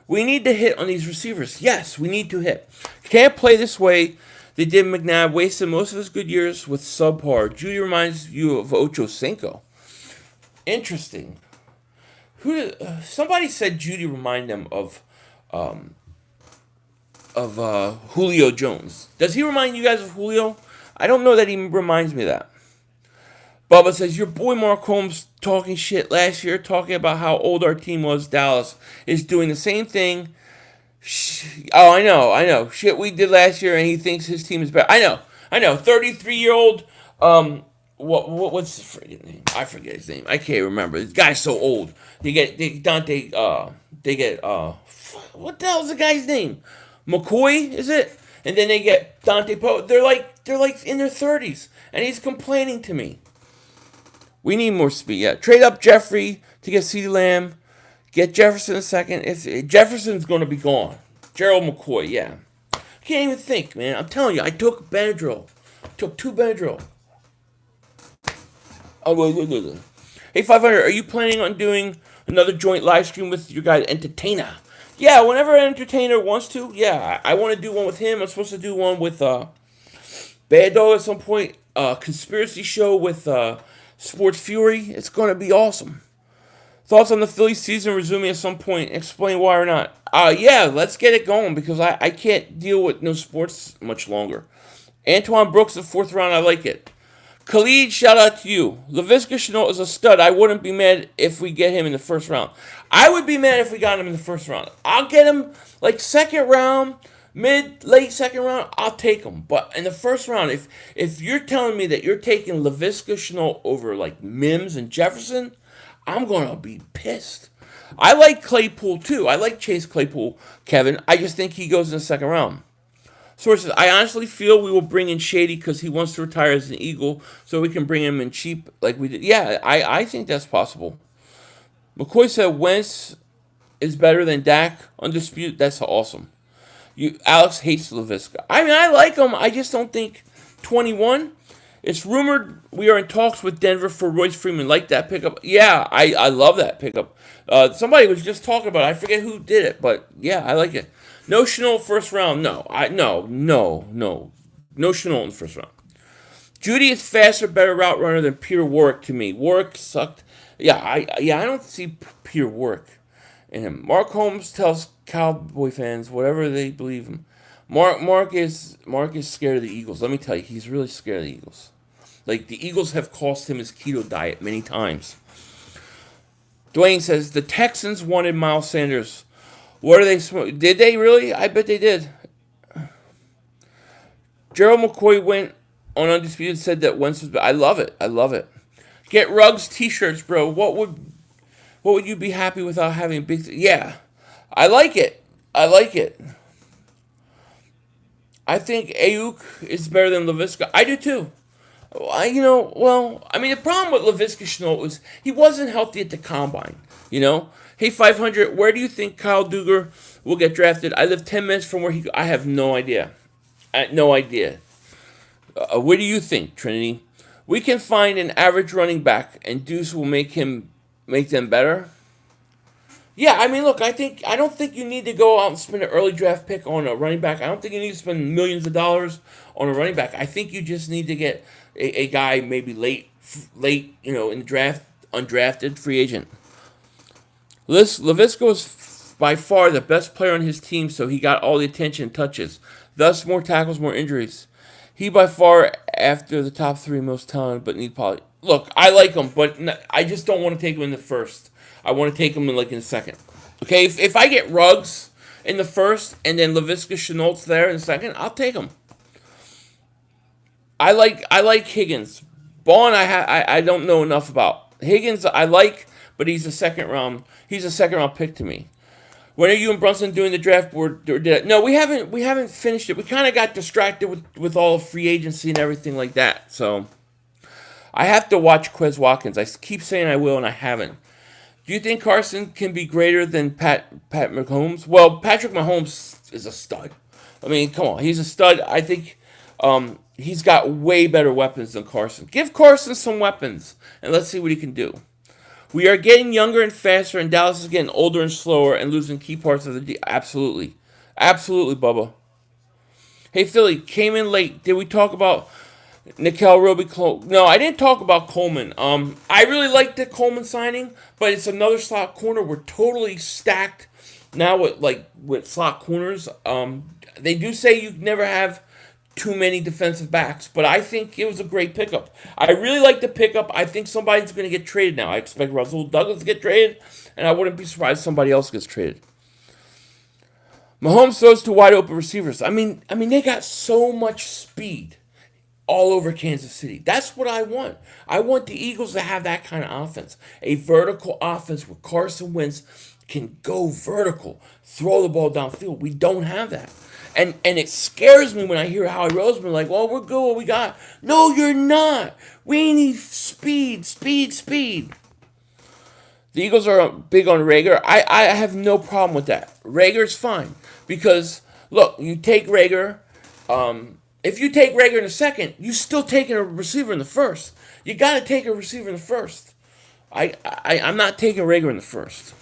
We need to hit on these receivers. Yes, we need to hit. Can't play this way. They did. McNabb wasted most of his good years with subpar. Judy reminds you of Ocho Cinco. Interesting. Somebody said Judy reminded them of Julio Jones. Does he remind you guys of Julio? I don't know that he reminds me of that. Bubba says, your boy Mark Holmes talking shit last year, talking about how old our team was. Dallas is doing the same thing. Oh, I know. Shit we did last year, and he thinks his team is better. I know. 33-year-old, what's his friggin' name? I forget his name. I can't remember. This guy's so old. What the hell's the guy's name? McCoy, is it? And then they get Dante Poe. They're like in their 30s, and he's complaining to me. We need more speed. Yeah, trade up Jeffrey to get CeeDee Lamb. Get Jefferson a second. Jefferson's going to be gone. Gerald McCoy, yeah. Can't even think, man. I'm telling you, I took Benadryl. Took 2 Benadryl. Oh, hey, 500, are you planning on doing another joint live stream with your guy, Entertainer? Yeah, whenever an Entertainer wants to, yeah. I want to do one with him. I'm supposed to do one with Bad Dog at some point. Conspiracy show with Sports Fury. It's going to be awesome. Thoughts on the Phillies season resuming at some point? Explain why or not. Yeah, let's get it going because I can't deal with no sports much longer. Antoine Brooks, the 4th round, I like it. Khalid, shout out to you. Laviska Shenault is a stud. I wouldn't be mad if we get him in the 1st round. I would be mad if we got him in the 1st round. I'll get him like 2nd round, late 2nd round, I'll take him. But in the 1st round, if you're telling me that you're taking Laviska Shenault over like Mims and Jefferson, I'm going to be pissed. I like Claypool too. I like Chase Claypool, Kevin. I just think he goes in the 2nd round. Sources, I honestly feel we will bring in Shady because he wants to retire as an Eagle so we can bring him in cheap like we did. Yeah, I think that's possible. McCoy said Wentz is better than Dak. Undisputed. That's awesome. Alex hates Laviska. I mean, I like him. I just don't think 21. It's rumored we are in talks with Denver for Royce Freeman. Like that pickup? Yeah, I love that pickup. Somebody was just talking about it. I forget who did it, but yeah, I like it. No Chenault first round. No, no Chenault in the first round. Judy is faster, better route runner than Peter Warwick to me. Warwick sucked. I don't see Peter Warwick in him. Mark Holmes tells Cowboy fans whatever they believe him. Mark is scared of the Eagles. Let me tell you, he's really scared of the Eagles. Like, the Eagles have cost him his keto diet many times. Dwayne says the Texans wanted Miles Sanders. What are they? Did they really? I bet they did. Gerald McCoy went on Undisputed, said that Wentz was. I love it. I love it. Get Ruggs t-shirts, bro. What would you be happy without having big? Yeah, I like it. I like it. I think Ayuk is better than LaVisca. I do too. The problem with LaVisca Chenault was he wasn't healthy at the combine. Hey, 500, where do you think Kyle Duggar will get drafted? I live 10 minutes from where I have no idea. No idea. Where do you think, Trinity? We can find an average running back, and Deuce will make them better. Yeah, look, I don't think you need to go out and spend an early draft pick on a running back. I don't think you need to spend millions of dollars on a running back. I think you just need to get a guy maybe late, in the draft, undrafted free agent. LaVisca was by far the best player on his team, so he got all the attention and touches. Thus, more tackles, more injuries. He by far after the top 3 most talented, but need poly. Look, I like him, but I just don't want to take him in the first. I want to take him in the second. Okay, if I get Ruggs in the first and then LaVisca Chenault's there in the second, I'll take him. I like Higgins. Bond, I don't know enough about. Higgins I like, but he's a second round pick to me. When are you and Brunson doing the draft board? No, we haven't finished it. We kind of got distracted with all of free agency and everything like that. So I have to watch Quez Watkins. I keep saying I will, and I haven't. Do you think Carson can be greater than Pat Mahomes? Well, Patrick Mahomes is a stud. Come on, he's a stud. I think he's got way better weapons than Carson. Give Carson some weapons, and let's see what he can do. We are getting younger and faster, and Dallas is getting older and slower and losing key parts of the Absolutely. Absolutely, Bubba. Hey, Philly, came in late. Did we talk about Nickel Roby? No, I didn't talk about Coleman. I really like the Coleman signing, but it's another slot corner. We're totally stacked now with slot corners. They do say you never have too many defensive backs, but I think it was a great pickup. I really like the pickup. I think somebody's going to get traded now. I expect Russell Douglas to get traded, and I wouldn't be surprised if somebody else gets traded. Mahomes throws to wide open receivers. They got so much speed all over Kansas City. That's what I want. I want the Eagles to have that kind of offense. A vertical offense where Carson Wentz can go vertical, throw the ball downfield. We don't have that. And it scares me when I hear Howie Roseman well, we're good, what we got. No, you're not. We need speed. The Eagles are big on Rager. I have no problem with that. Rager's fine. Because, look, you take Rager. If you take Rager in the second, you're still taking a receiver in the first. You got to take a receiver in the first. I'm not taking Rager in the first.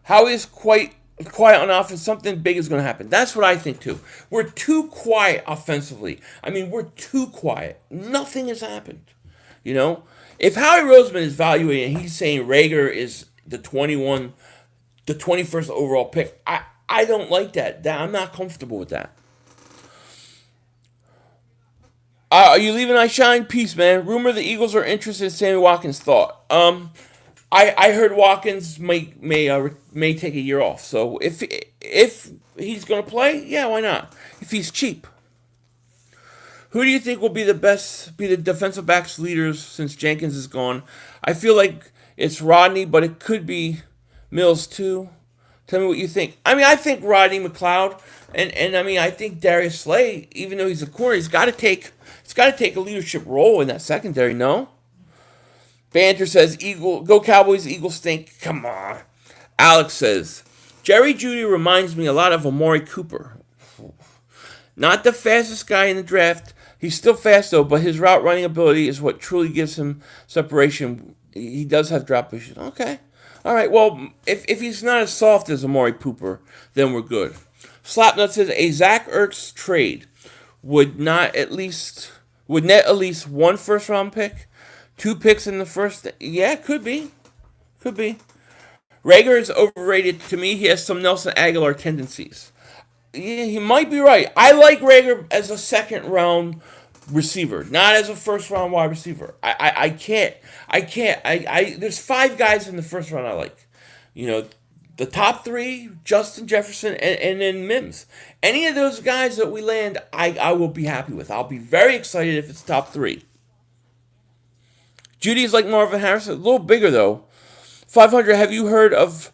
Howie is quite quiet on offense. Something big is going to happen. That's what I think too. We're too quiet offensively. we're too quiet. Nothing has happened. If Howie Roseman is evaluating, he's saying Rager is the 21st overall pick. I don't like that. I'm not comfortable with that. Are you leaving I shine? Peace, man. Rumor the Eagles are interested in Sammy Watkins. Thought. I heard Watkins may take a year off. So if he's gonna play, yeah, why not? If he's cheap. Who do you think will be the defensive backs leaders since Jenkins is gone? I feel like it's Rodney, but it could be Mills too. Tell me what you think. I think Rodney McLeod, and I think Darius Slay, even though he's a corner, he's got to take a leadership role in that secondary. No. Banter says, go Cowboys, Eagles stink. Come on. Alex says, Jerry Jeudy reminds me a lot of Amari Cooper. Not the fastest guy in the draft. He's still fast though, but his route running ability is what truly gives him separation. He does have drop issues. Okay. All right. Well, if he's not as soft as Amari Cooper, then we're good. Slapnut says a Zach Ertz trade would net at least one first round pick, two picks in the first. Yeah, could be, could be. Rager is overrated to me. He has some Nelson Aguilar tendencies. Yeah, he might be right. I like Rager as a second round receiver, not as a first round wide receiver. I can't. There's five guys in the first round I like. You know, the top three, Justin Jefferson and then Mims. Any of those guys that we land, I will be happy with. I'll be very excited if it's top three. Judy's like Marvin Harrison, a little bigger though. 500. Have you heard of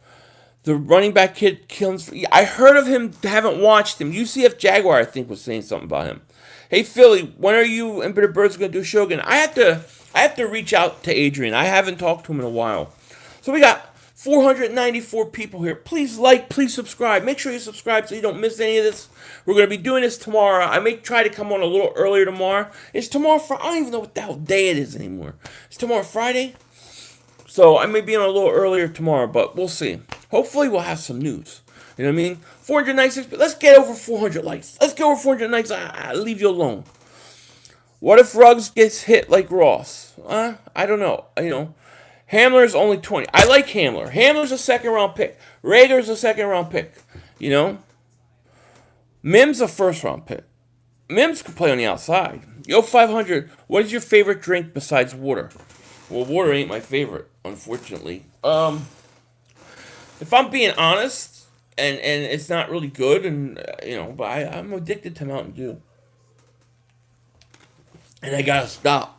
the running back kid Kills? I heard of him. Haven't watched him. UCF Jaguar, I think, was saying something about him. Hey Philly, when are you and Bitter Birds going to do a show again? I have to reach out to Adrian. I haven't talked to him in a while. So we got 494 people here. Please like, please subscribe. Make sure you subscribe so you don't miss any of this. We're going to be doing this tomorrow. I may try to come on a little earlier tomorrow. It's tomorrow Friday. I don't even know what the hell day it is anymore. It's tomorrow Friday. So I may be on a little earlier tomorrow, but we'll see. Hopefully we'll have some news. You know what I mean? 496, let's get over 400 likes. Let's get over 400 likes. I'll leave you alone. What if Ruggs gets hit like Ross? I don't know. You know, Hamler's only 20. I like Hamler. Hamler's a second round pick. Rager's a second round pick. You know? Mims a first round pick. Mims could play on the outside. Yo, 500, what is your favorite drink besides water? Well, water ain't my favorite, unfortunately. If I'm being honest, and it's not really good, and but I'm addicted to Mountain Dew, and I gotta stop.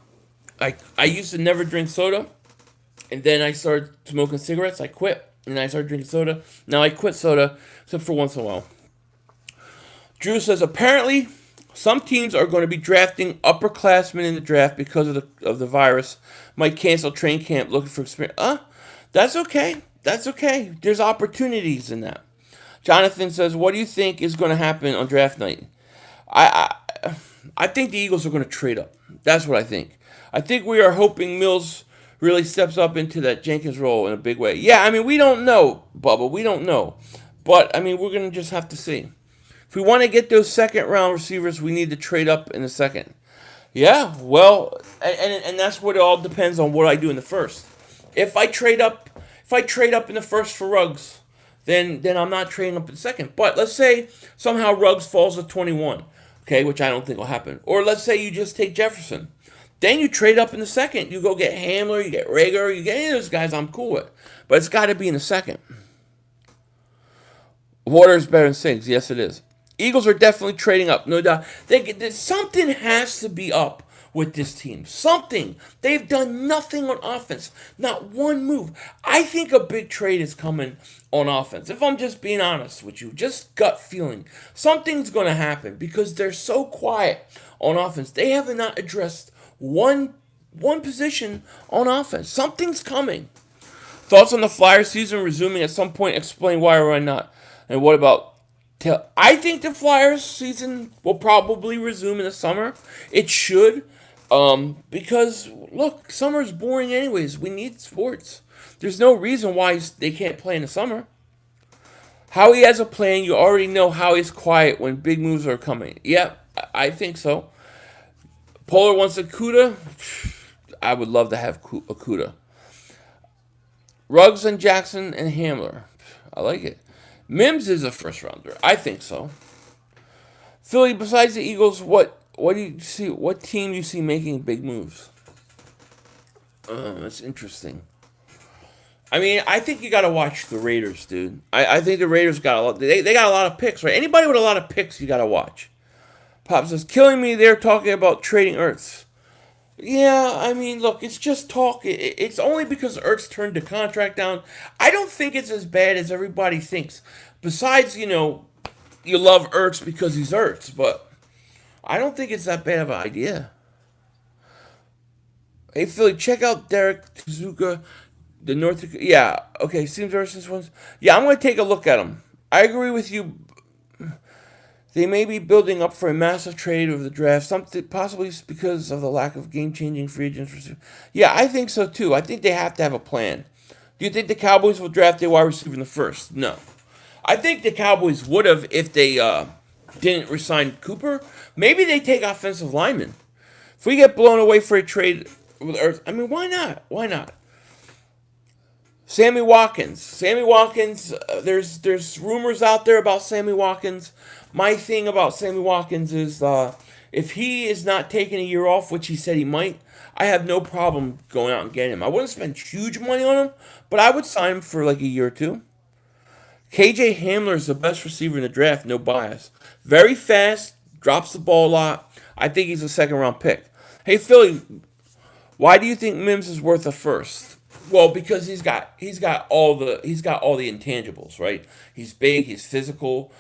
I used to never drink soda, and then I started smoking cigarettes. I quit, and I started drinking soda. Now I quit soda, except for once in a while. Drew says apparently some teams are going to be drafting upperclassmen in the draft because of the virus. Might cancel training camp looking for experience. That's okay. That's okay. There's opportunities in that. Jonathan says, what do you think is going to happen on draft night? I think the Eagles are going to trade up. That's what I think. I think we are hoping Mills really steps up into that Jenkins role in a big way. Yeah, I mean, we don't know, Bubba. We don't know. But, I mean, we're going to just have to see. If we want to get those second-round receivers, we need to trade up in the second. Yeah, well, and that's what it all depends on what I do in the first. If I trade up in the first for Ruggs, then I'm not trading up in the second. But let's say somehow Ruggs falls to 21, okay, which I don't think will happen. Or let's say you just take Jefferson. Then you trade up in the second. You go get Hamler, you get Rager, you get any of those guys I'm cool with. But it's got to be in the second. Water is better than Sings. Yes, it is. Eagles are definitely trading up, no doubt. Something has to be up with this team. Something. They've done nothing on offense. Not one move. I think a big trade is coming on offense. If I'm just being honest with you, just gut feeling. Something's going to happen because they're so quiet on offense. They have not addressed one position on offense. Something's coming. Thoughts on the Flyers season resuming at some point? Explain why or why not. And what about I think the Flyers season will probably resume in the summer. It should. Because, look, summer's boring anyways. We need sports. There's no reason why they can't play in the summer. Howie has a plan. You already know Howie's quiet when big moves are coming. Yep, I think so. Polar wants a Cuda. I would love to have a Cuda. Ruggs and Jackson and Hamler. I like it. Mims is a first rounder. I think so. Philly, besides the Eagles, what do you see? What team do you see making big moves? That's interesting. I mean, I think you got to watch the Raiders, dude. I think the Raiders got a lot. They got a lot of picks, right? Anybody with a lot of picks, you got to watch. Pop says, killing me. They're talking about trading Ertz. Yeah, I mean, look, it's just talk. It's only because Ertz turned the contract down. I don't think it's as bad as everybody thinks. Besides, you love Ertz because he's Ertz, but I don't think it's that bad of an idea. Hey, Philly, check out Derek Tezuka, the North Dakota. Yeah, okay, seems ever since once. Yeah, I'm going to take a look at him. I agree with you. They may be building up for a massive trade over the draft, something possibly because of the lack of game-changing free agents. Yeah, I think so too. I think they have to have a plan. Do you think the Cowboys will draft a wide receiver in the first? No. I think the Cowboys would have if they didn't resign Cooper. Maybe they take offensive linemen. If we get blown away for a trade with Ertz, I mean, why not? Why not? Sammy Watkins. Sammy Watkins. There's rumors out there about Sammy Watkins. My thing about Sammy Watkins is if he is not taking a year off, which he said he might, I have no problem going out and getting him. I wouldn't spend huge money on him, but I would sign him for like a year or two. KJ Hamler is the best receiver in the draft, no bias. Very fast, drops the ball a lot. I think he's a second round pick. Hey Philly, why do you think Mims is worth a first? Well, because he's got all the intangibles, right? He's big, he's physical,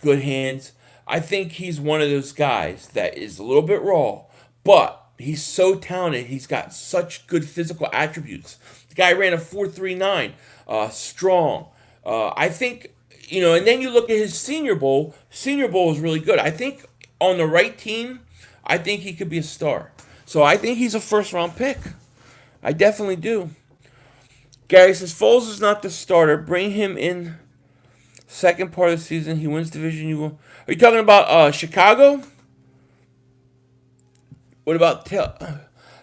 good hands. I think he's one of those guys that is a little bit raw, but he's so talented. He's got such good physical attributes. The guy ran a 4.39, strong. I think, and then you look at his Senior Bowl. Senior Bowl is really good. I think on the right team, I think he could be a star. So I think he's a first round pick. I definitely do. Gary says Foles is not the starter. Bring him in second part of the season. He wins division. Are you talking about Chicago? What about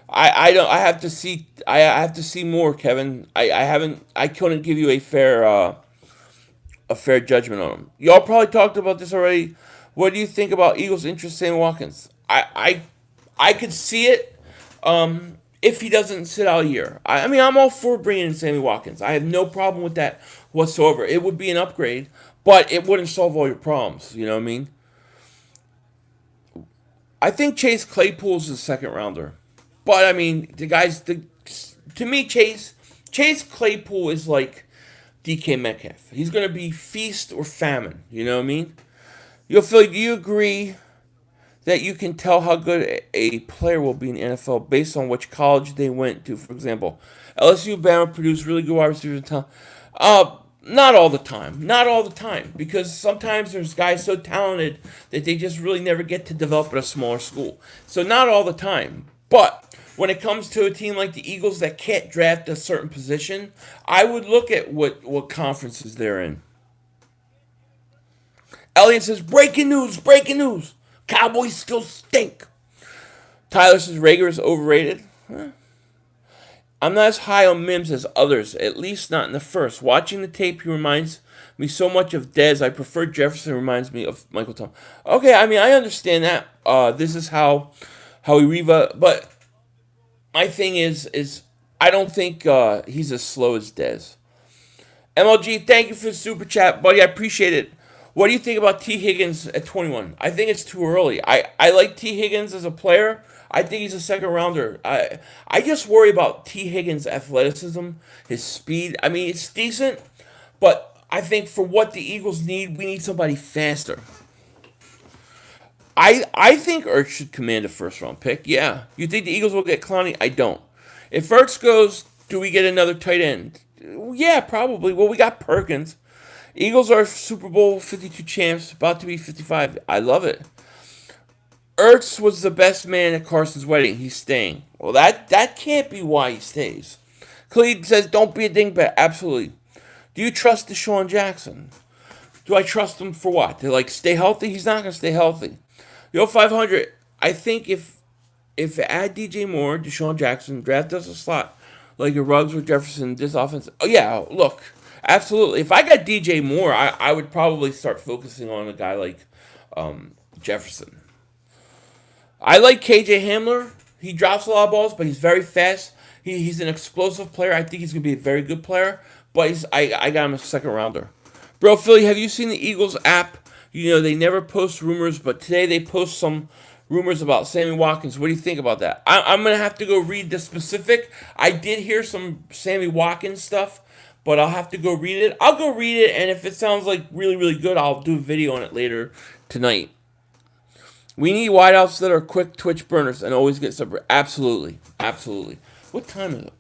I don't. I have to see. I have to see more, Kevin. I haven't. I couldn't give you a fair judgment on him. Y'all probably talked about this already. What do you think about Eagles' interest in Sammy Watkins? I could see it. If he doesn't sit out a year. I mean, I'm all for bringing in Sammy Watkins. I have no problem with that whatsoever. It would be an upgrade, but it wouldn't solve all your problems. You know what I mean? I think Chase Claypool's a second rounder. But, I mean, to me, Chase Claypool is like DK Metcalf. He's going to be feast or famine. You know what I mean? Yo, Philly, do you agree that you can tell how good a player will be in the NFL based on which college they went to? For example, LSU, Bama produced really good wide receivers in town. Not all the time. Not all the time. Because sometimes there's guys so talented that they just really never get to develop at a smaller school. So not all the time. But when it comes to a team like the Eagles that can't draft a certain position, I would look at what conferences they're in. Elliot says, breaking news. Cowboys still stink. Tyler says Rager is overrated. I'm not as high on Mims as others, at least not in the first. Watching the tape, he reminds me so much of Dez. I prefer Jefferson reminds me of Michael Thomas. Okay, I mean, I understand that. This is how he but my thing is I don't think he's as slow as Dez. MLG, thank you for the super chat, buddy. I appreciate it. What do you think about T. Higgins at 21? I think it's too early. I like T. Higgins as a player. I think he's a second rounder. I just worry about T. Higgins' athleticism, his speed. I mean, it's decent, but I think for what the Eagles need, we need somebody faster. I think Ertz should command a first-round pick. Yeah. You think the Eagles will get Clowney? I don't. If Ertz goes, do we get another tight end? Yeah, probably. Well, we got Perkins. Eagles are Super Bowl 52 champs, about to be 55. I love it. Ertz was the best man at Carson's wedding. He's staying. Well, that can't be why he stays. Cleed says, don't be a dingbat. Absolutely. Do you trust Deshaun Jackson? Do I trust him for what? To stay healthy? He's not going to stay healthy. Yo, 500. I think if add DJ Moore, Deshaun Jackson, draft us a slot like your Ruggs or Jefferson, this offense. Oh, yeah, look. Absolutely. If I got DJ Moore, I would probably start focusing on a guy like Jefferson. I like KJ Hamler. He drops a lot of balls, but he's very fast. He's an explosive player. I think he's going to be a very good player, but I got him as a second rounder. Bro, Philly, have you seen the Eagles app? They never post rumors, but today they post some rumors about Sammy Watkins. What do you think about that? I'm going to have to go read the specific. I did hear some Sammy Watkins stuff, but I'll have to go read it. I'll go read it, and if it sounds like really, really good, I'll do a video on it later tonight. We need wideouts that are quick twitch burners and always get sub. Absolutely. Absolutely. What time is it?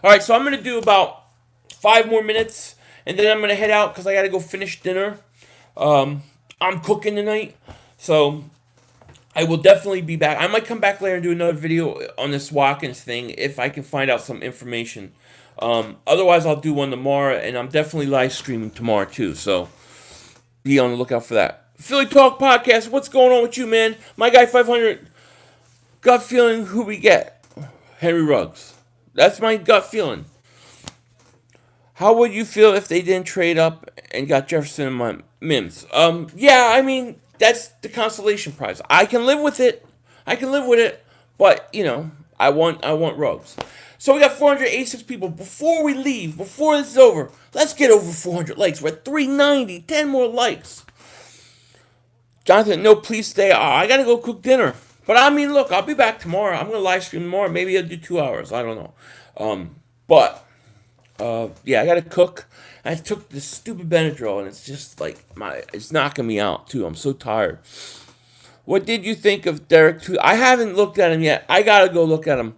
All right, so I'm going to do about 5 more minutes, and then I'm going to head out because I got to go finish dinner. I'm cooking tonight, so I will definitely be back. I might come back later and do another video on this Watkins thing if I can find out some information. Otherwise, I'll do one tomorrow, and I'm definitely live streaming tomorrow too. So be on the lookout for that. Philly Talk Podcast. What's going on with you, man? My guy 500. Gut feeling. Who we get? Henry Ruggs. That's my gut feeling. How would you feel if they didn't trade up and got Jefferson and Mims? Yeah, I mean, that's the consolation prize. I can live with it. But I want Ruggs. So we got 486 people. Before we leave, before this is over, let's get over 400 likes. We're at 390. 10 more likes. Jonathan, no, please stay. I gotta go cook dinner. But I mean, look, I'll be back tomorrow. I'm gonna live stream tomorrow. Maybe I'll do 2 hours. I don't know. Yeah, I gotta cook. I took this stupid Benadryl, and it's just like it's knocking me out too. I'm so tired. What did you think of Derek? I haven't looked at him yet. I gotta go look at him.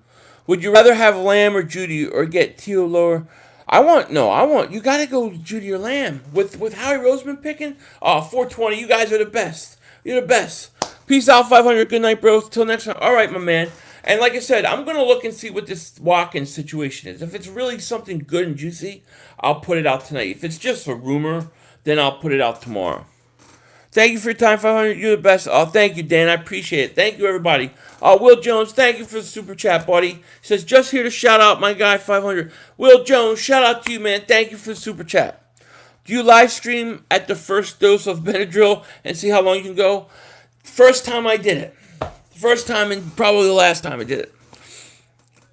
Would you rather have Lamb or Judy, or get Teo lower? You gotta go Judy or Lamb with Howie Roseman picking. 420. You guys are the best. You're the best. Peace out, 500. Good night, bros. Till next time. All right, my man. And like I said, I'm going to look and see what this Watkins situation is. If it's really something good and juicy, I'll put it out tonight. If it's just a rumor, then I'll put it out tomorrow. Thank you for your time, 500. You're the best. Thank you, Dan. I appreciate it. Thank you, everybody. Will Jones, thank you for the super chat, buddy. He says, just here to shout out my guy, 500. Will Jones, shout out to you, man. Thank you for the super chat. Do you live stream at the first dose of Benadryl and see how long you can go? First time I did it. First time and probably the last time I did it.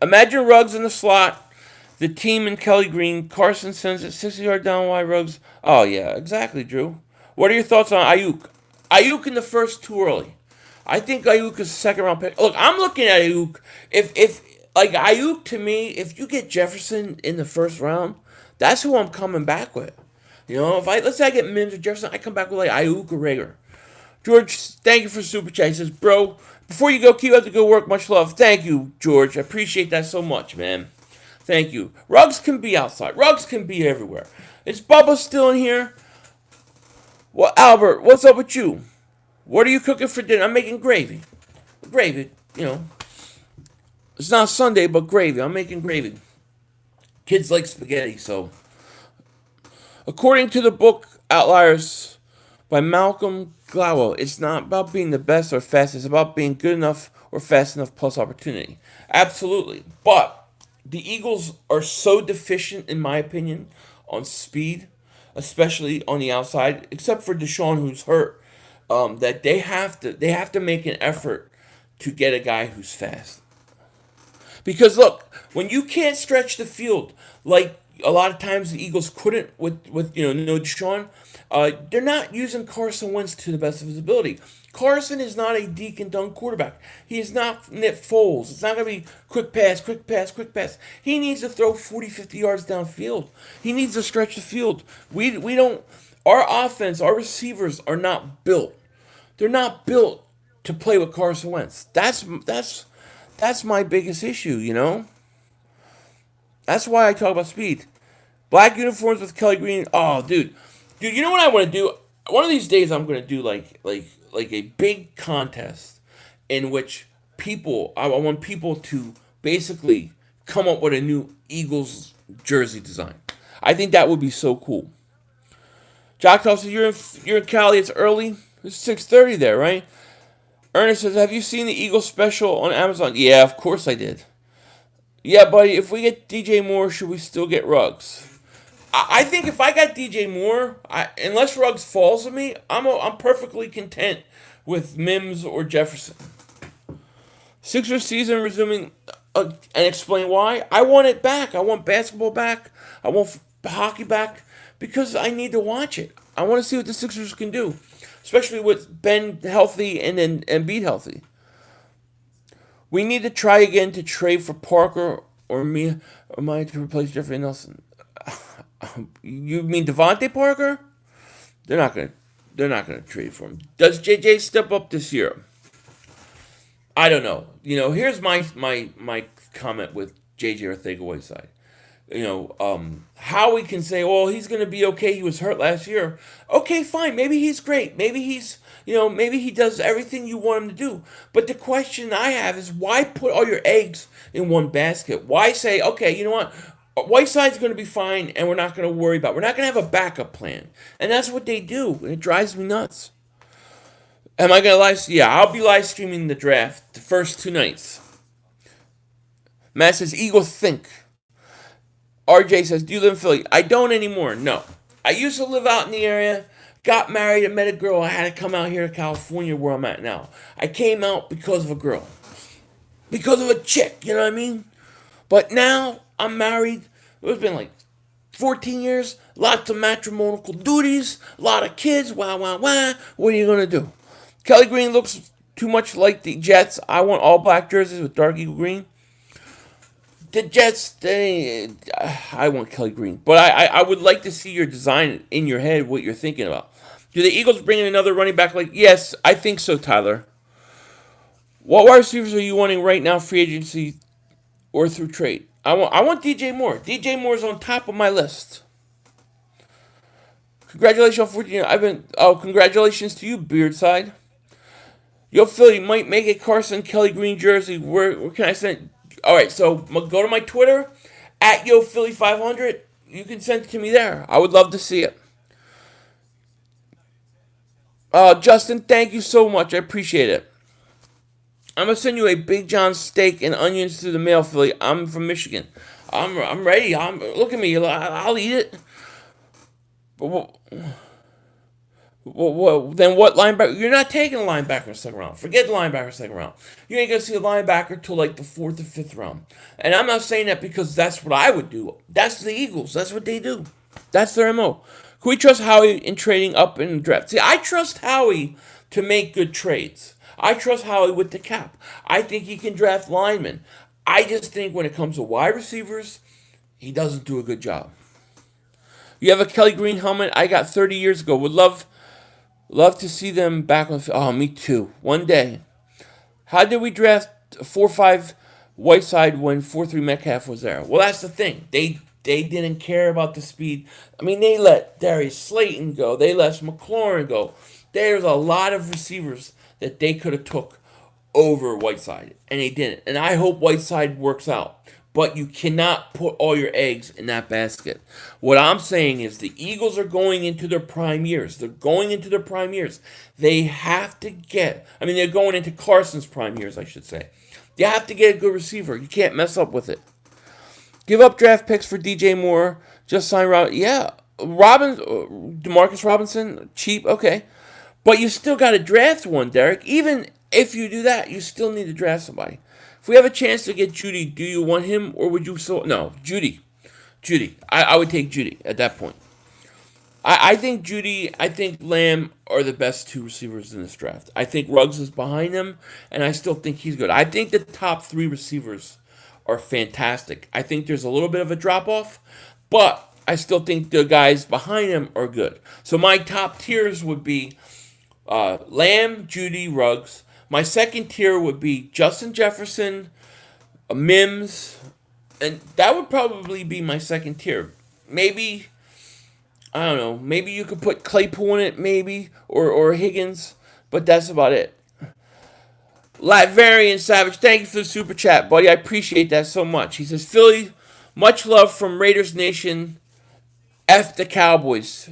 Imagine Ruggs in the slot. The team in Kelly Green. Carson sends it 60 yards down wide. Ruggs. Oh, yeah, exactly, Drew. What are your thoughts on Ayuk? Ayuk in the first too early. I think Ayuk is a second-round pick. Look, I'm looking at Ayuk. If like Ayuk, to me, if you get Jefferson in the first round, that's who I'm coming back with. Let's say I get Mims or Jefferson, I come back with like Ayuk or Rager. George, thank you for super chat. He says, bro, before you go, keep up the good work. Much love. Thank you, George. I appreciate that so much, man. Thank you. Ruggs can be outside. Ruggs can be everywhere. Is Bubba still in here? Well, Albert, what's up with you? What are you cooking for dinner? I'm making gravy. Gravy, It's not Sunday, but gravy. I'm making gravy. Kids like spaghetti, so. According to the book Outliers by Malcolm Gladwell, it's not about being the best or fast. It's about being good enough or fast enough plus opportunity. Absolutely. But the Eagles are so deficient, in my opinion, on speed, especially on the outside, except for Deshaun, who's hurt, that they have to make an effort to get a guy who's fast. Because look, when you can't stretch the field like a lot of times the Eagles couldn't with no Deshaun, they're not using Carson Wentz to the best of his ability. Carson is not a deke and dunk quarterback. He is not Nick Foles. It's not going to be quick pass, quick pass, quick pass. He needs to throw 40, 50 yards downfield. He needs to stretch the field. We don't. Our offense, our receivers are not built. They're not built to play with Carson Wentz. That's my biggest issue, That's why I talk about speed. Black uniforms with Kelly Green. Oh, dude, you know what I want to do? One of these days, I'm going to do like a big contest in which I want people to basically come up with a new Eagles jersey design. I think that would be so cool. Jock says you're in Cali. It's early. It's 6:30 there, right? Ernest says, have you seen the Eagles special on Amazon? Yeah, of course I did. Yeah, buddy, if we get DJ Moore, should we still get Ruggs? I think if I got DJ Moore, unless Ruggs falls to me, I'm perfectly content with Mims or Jefferson. Sixers season resuming, and explain why. I want it back. I want basketball back. I want hockey back because I need to watch it. I want to see what the Sixers can do, especially with Ben healthy and Embiid healthy. We need to try again to trade for Parker or me or mine to replace Jeffrey Nelson. You mean Devontae Parker? They're not gonna trade for him. Does JJ step up this year? I don't know. Here's my comment with JJ Arcega-Whiteside. Howie can say, well, he's going to be okay. He was hurt last year. Okay, fine. Maybe he's great. Maybe maybe he does everything you want him to do. But the question I have is, why put all your eggs in one basket? Why say, okay, you know what? Whiteside's going to be fine, and we're not going to worry about it. We're not going to have a backup plan. And that's what they do, and it drives me nuts. Am I going to live? Yeah, I'll be live streaming the draft the first 2 nights. Matt says, Eagle think. RJ says, do you live in Philly? I don't anymore, no. I used to live out in the area, got married, and met a girl. I had to come out here to California where I'm at now. I came out because of a girl. Because of a chick, you know what I mean? But now, I'm married. It's been like 14 years, lots of matrimonial duties, a lot of kids, wah, wah, wah. What are you going to do? Kelly Green looks too much like the Jets. I want all black jerseys with dark eagle green. The Jets, I want Kelly Green. But I would like to see your design in your head, what you're thinking about. Do the Eagles bring in another running back? Yes, I think so, Tyler. What wide receivers are you wanting right now, free agency or through trade? I want DJ Moore. DJ Moore's on top of my list. Congratulations on 14. Congratulations to you, Beardside. Yo, Philly might make a Carson Kelly Green jersey. Where can I send? All right, so go to my Twitter at YoPhilly500. You can send it to me there. I would love to see it. Justin, thank you so much. I appreciate it. I'm gonna send you a Big John steak and onions through the mail, Philly. I'm from Michigan. I'm ready. Look at me. I'll eat it. But then what linebacker? You're not taking a linebacker in the second round. Forget the linebacker in the second round. You ain't gonna see a linebacker till like the 4th or 5th round. And I'm not saying that because that's what I would do. That's the Eagles. That's what they do. That's their MO. Can we trust Howie in trading up in the draft? See, I trust Howie to make good trades. I trust Howie with the cap. I think he can draft linemen. I just think when it comes to wide receivers, he doesn't do a good job. You have a Kelly Green helmet I got 30 years ago. Would love to see them back on. Oh, me too. One day. How did we draft 4-5 Whiteside when 4-3 Metcalf was there? Well, that's the thing. They didn't care about the speed. I mean, they let Darius Slayton go. They let McLaurin go. There's a lot of receivers that they could have took over Whiteside, and they didn't. And I hope Whiteside works out. But you cannot put all your eggs in that basket. What I'm saying is the Eagles are going into their prime years. They're going into their prime years. They have to get, they're going into Carson's prime years, I should say. You have to get a good receiver. You can't mess up with it. Give up draft picks for DJ Moore. Just sign Demarcus Robinson, cheap, okay. But you still got to draft one, Derek. Even if you do that, you still need to draft somebody. If we have a chance to get Judy, do you want him or would you no, Judy. I would take Judy at that point. I think Judy, I think Lamb are the best 2 receivers in this draft. I think Ruggs is behind them, and I still think he's good. I think the top 3 receivers are fantastic. I think there's a little bit of a drop-off, but I still think the guys behind him are good. So my top tiers would be Lamb, Judy, Ruggs. My second tier would be Justin Jefferson, Mims, and that would probably be my second tier. Maybe, I don't know, maybe you could put Claypool in it, maybe, or Higgins, but that's about it. Latvarian Savage, thank you for the super chat, buddy. I appreciate that so much. He says, Philly, much love from Raiders Nation, F the Cowboys.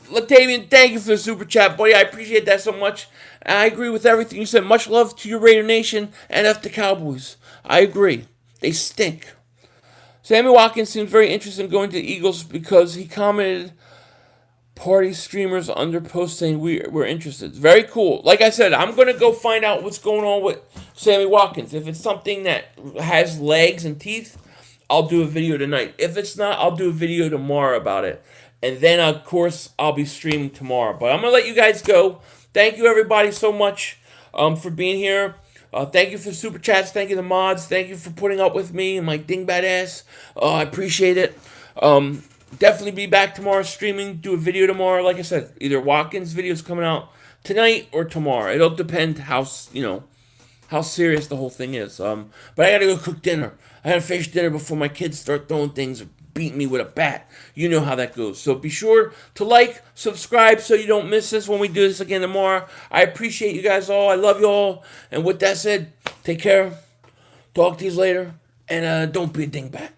Latavian, thank you for the super chat, buddy. I appreciate that so much. I agree with everything you said. Much love to your Raider Nation and F the Cowboys. I agree. They stink. Sammy Watkins seems very interested in going to the Eagles because he commented party streamers under post saying we're interested. Very cool. Like I said, I'm going to go find out what's going on with Sammy Watkins. If it's something that has legs and teeth, I'll do a video tonight. If it's not, I'll do a video tomorrow about it. And then, of course, I'll be streaming tomorrow. But I'm going to let you guys go. Thank you, everybody, so much for being here. Thank you for the super chats. Thank you to the mods. Thank you for putting up with me and my dingbat ass. I appreciate it. Definitely be back tomorrow streaming. Do a video tomorrow. Like I said, either Watkins videos coming out tonight or tomorrow. It'll depend how serious the whole thing is. But I got to go cook dinner. I got to finish dinner before my kids start throwing things beat me with a bat. You know how that goes. So be sure to like, subscribe so you don't miss this when we do this again tomorrow. I appreciate you guys all. I love you all. And with that said, take care. Talk to you later. And don't be a dingbat.